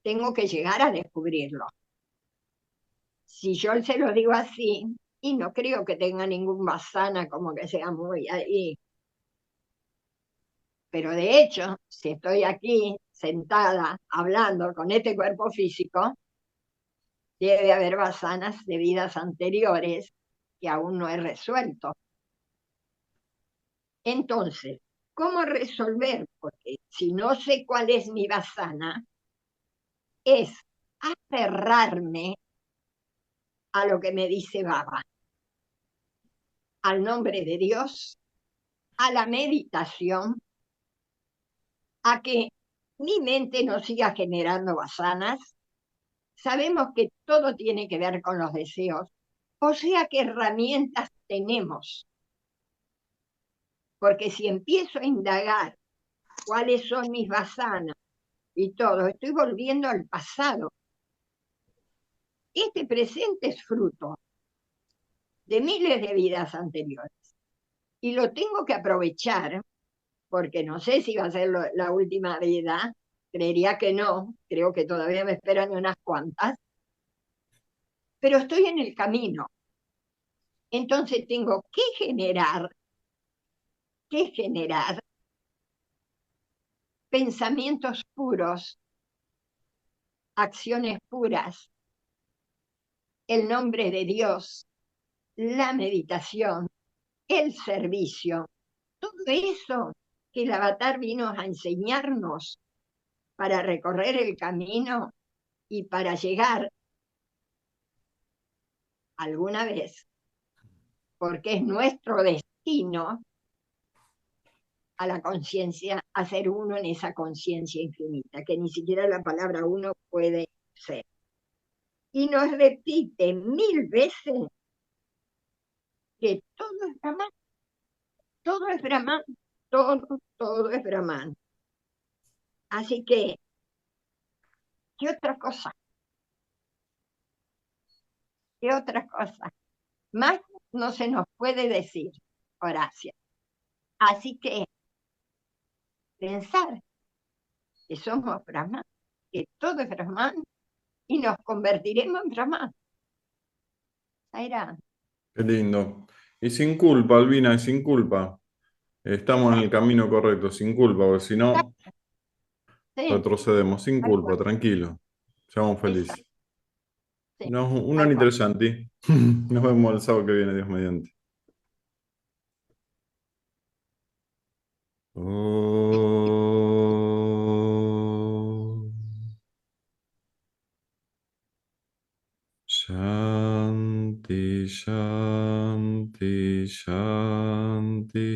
tengo que llegar a descubrirlo. Si yo se lo digo así, y no creo que tenga ningún vasana como que sea muy ahí. Pero de hecho, si estoy aquí sentada hablando con este cuerpo físico, debe haber vasanas de vidas anteriores que aún no he resuelto. Entonces, ¿cómo resolver? Porque si no sé cuál es mi vasana, es aferrarme a lo que me dice Baba, al nombre de Dios, a la meditación, a que mi mente no siga generando vasanas. Sabemos que todo tiene que ver con los deseos, o sea, ¿qué herramientas tenemos? Porque si empiezo a indagar cuáles son mis vasanas y todo, estoy volviendo al pasado. Este presente es fruto de miles de vidas anteriores. Y lo tengo que aprovechar, porque no sé si va a ser la última vida, creería que no, creo que todavía me esperan unas cuantas, pero estoy en el camino. Entonces tengo que generar pensamientos puros, acciones puras, el nombre de Dios, la meditación, el servicio, todo eso que el Avatar vino a enseñarnos para recorrer el camino y para llegar alguna vez, porque es nuestro destino, a la conciencia, a ser uno en esa conciencia infinita, que ni siquiera la palabra uno puede ser. Y nos repite 1000 veces que todo es Brahman, todo es Brahman, todo es Brahman. Así que, ¿qué otra cosa? ¿Qué otra cosa? Más no se nos puede decir, Horacia. Así que, pensar que somos Brahman, que todo es Brahman, y nos convertiremos en Brahman. Zaira, Qué lindo. Y sin culpa, Albina, y sin culpa. Estamos en el camino correcto, sin culpa, porque si no, sí, retrocedemos, sin tal culpa, cual, tranquilo. Seamos felices. exacto, sí, No, un tal año cual. interesante. Nos vemos el sábado que viene, Dios mediante. Oh. Shanti, Shanti, Shanti.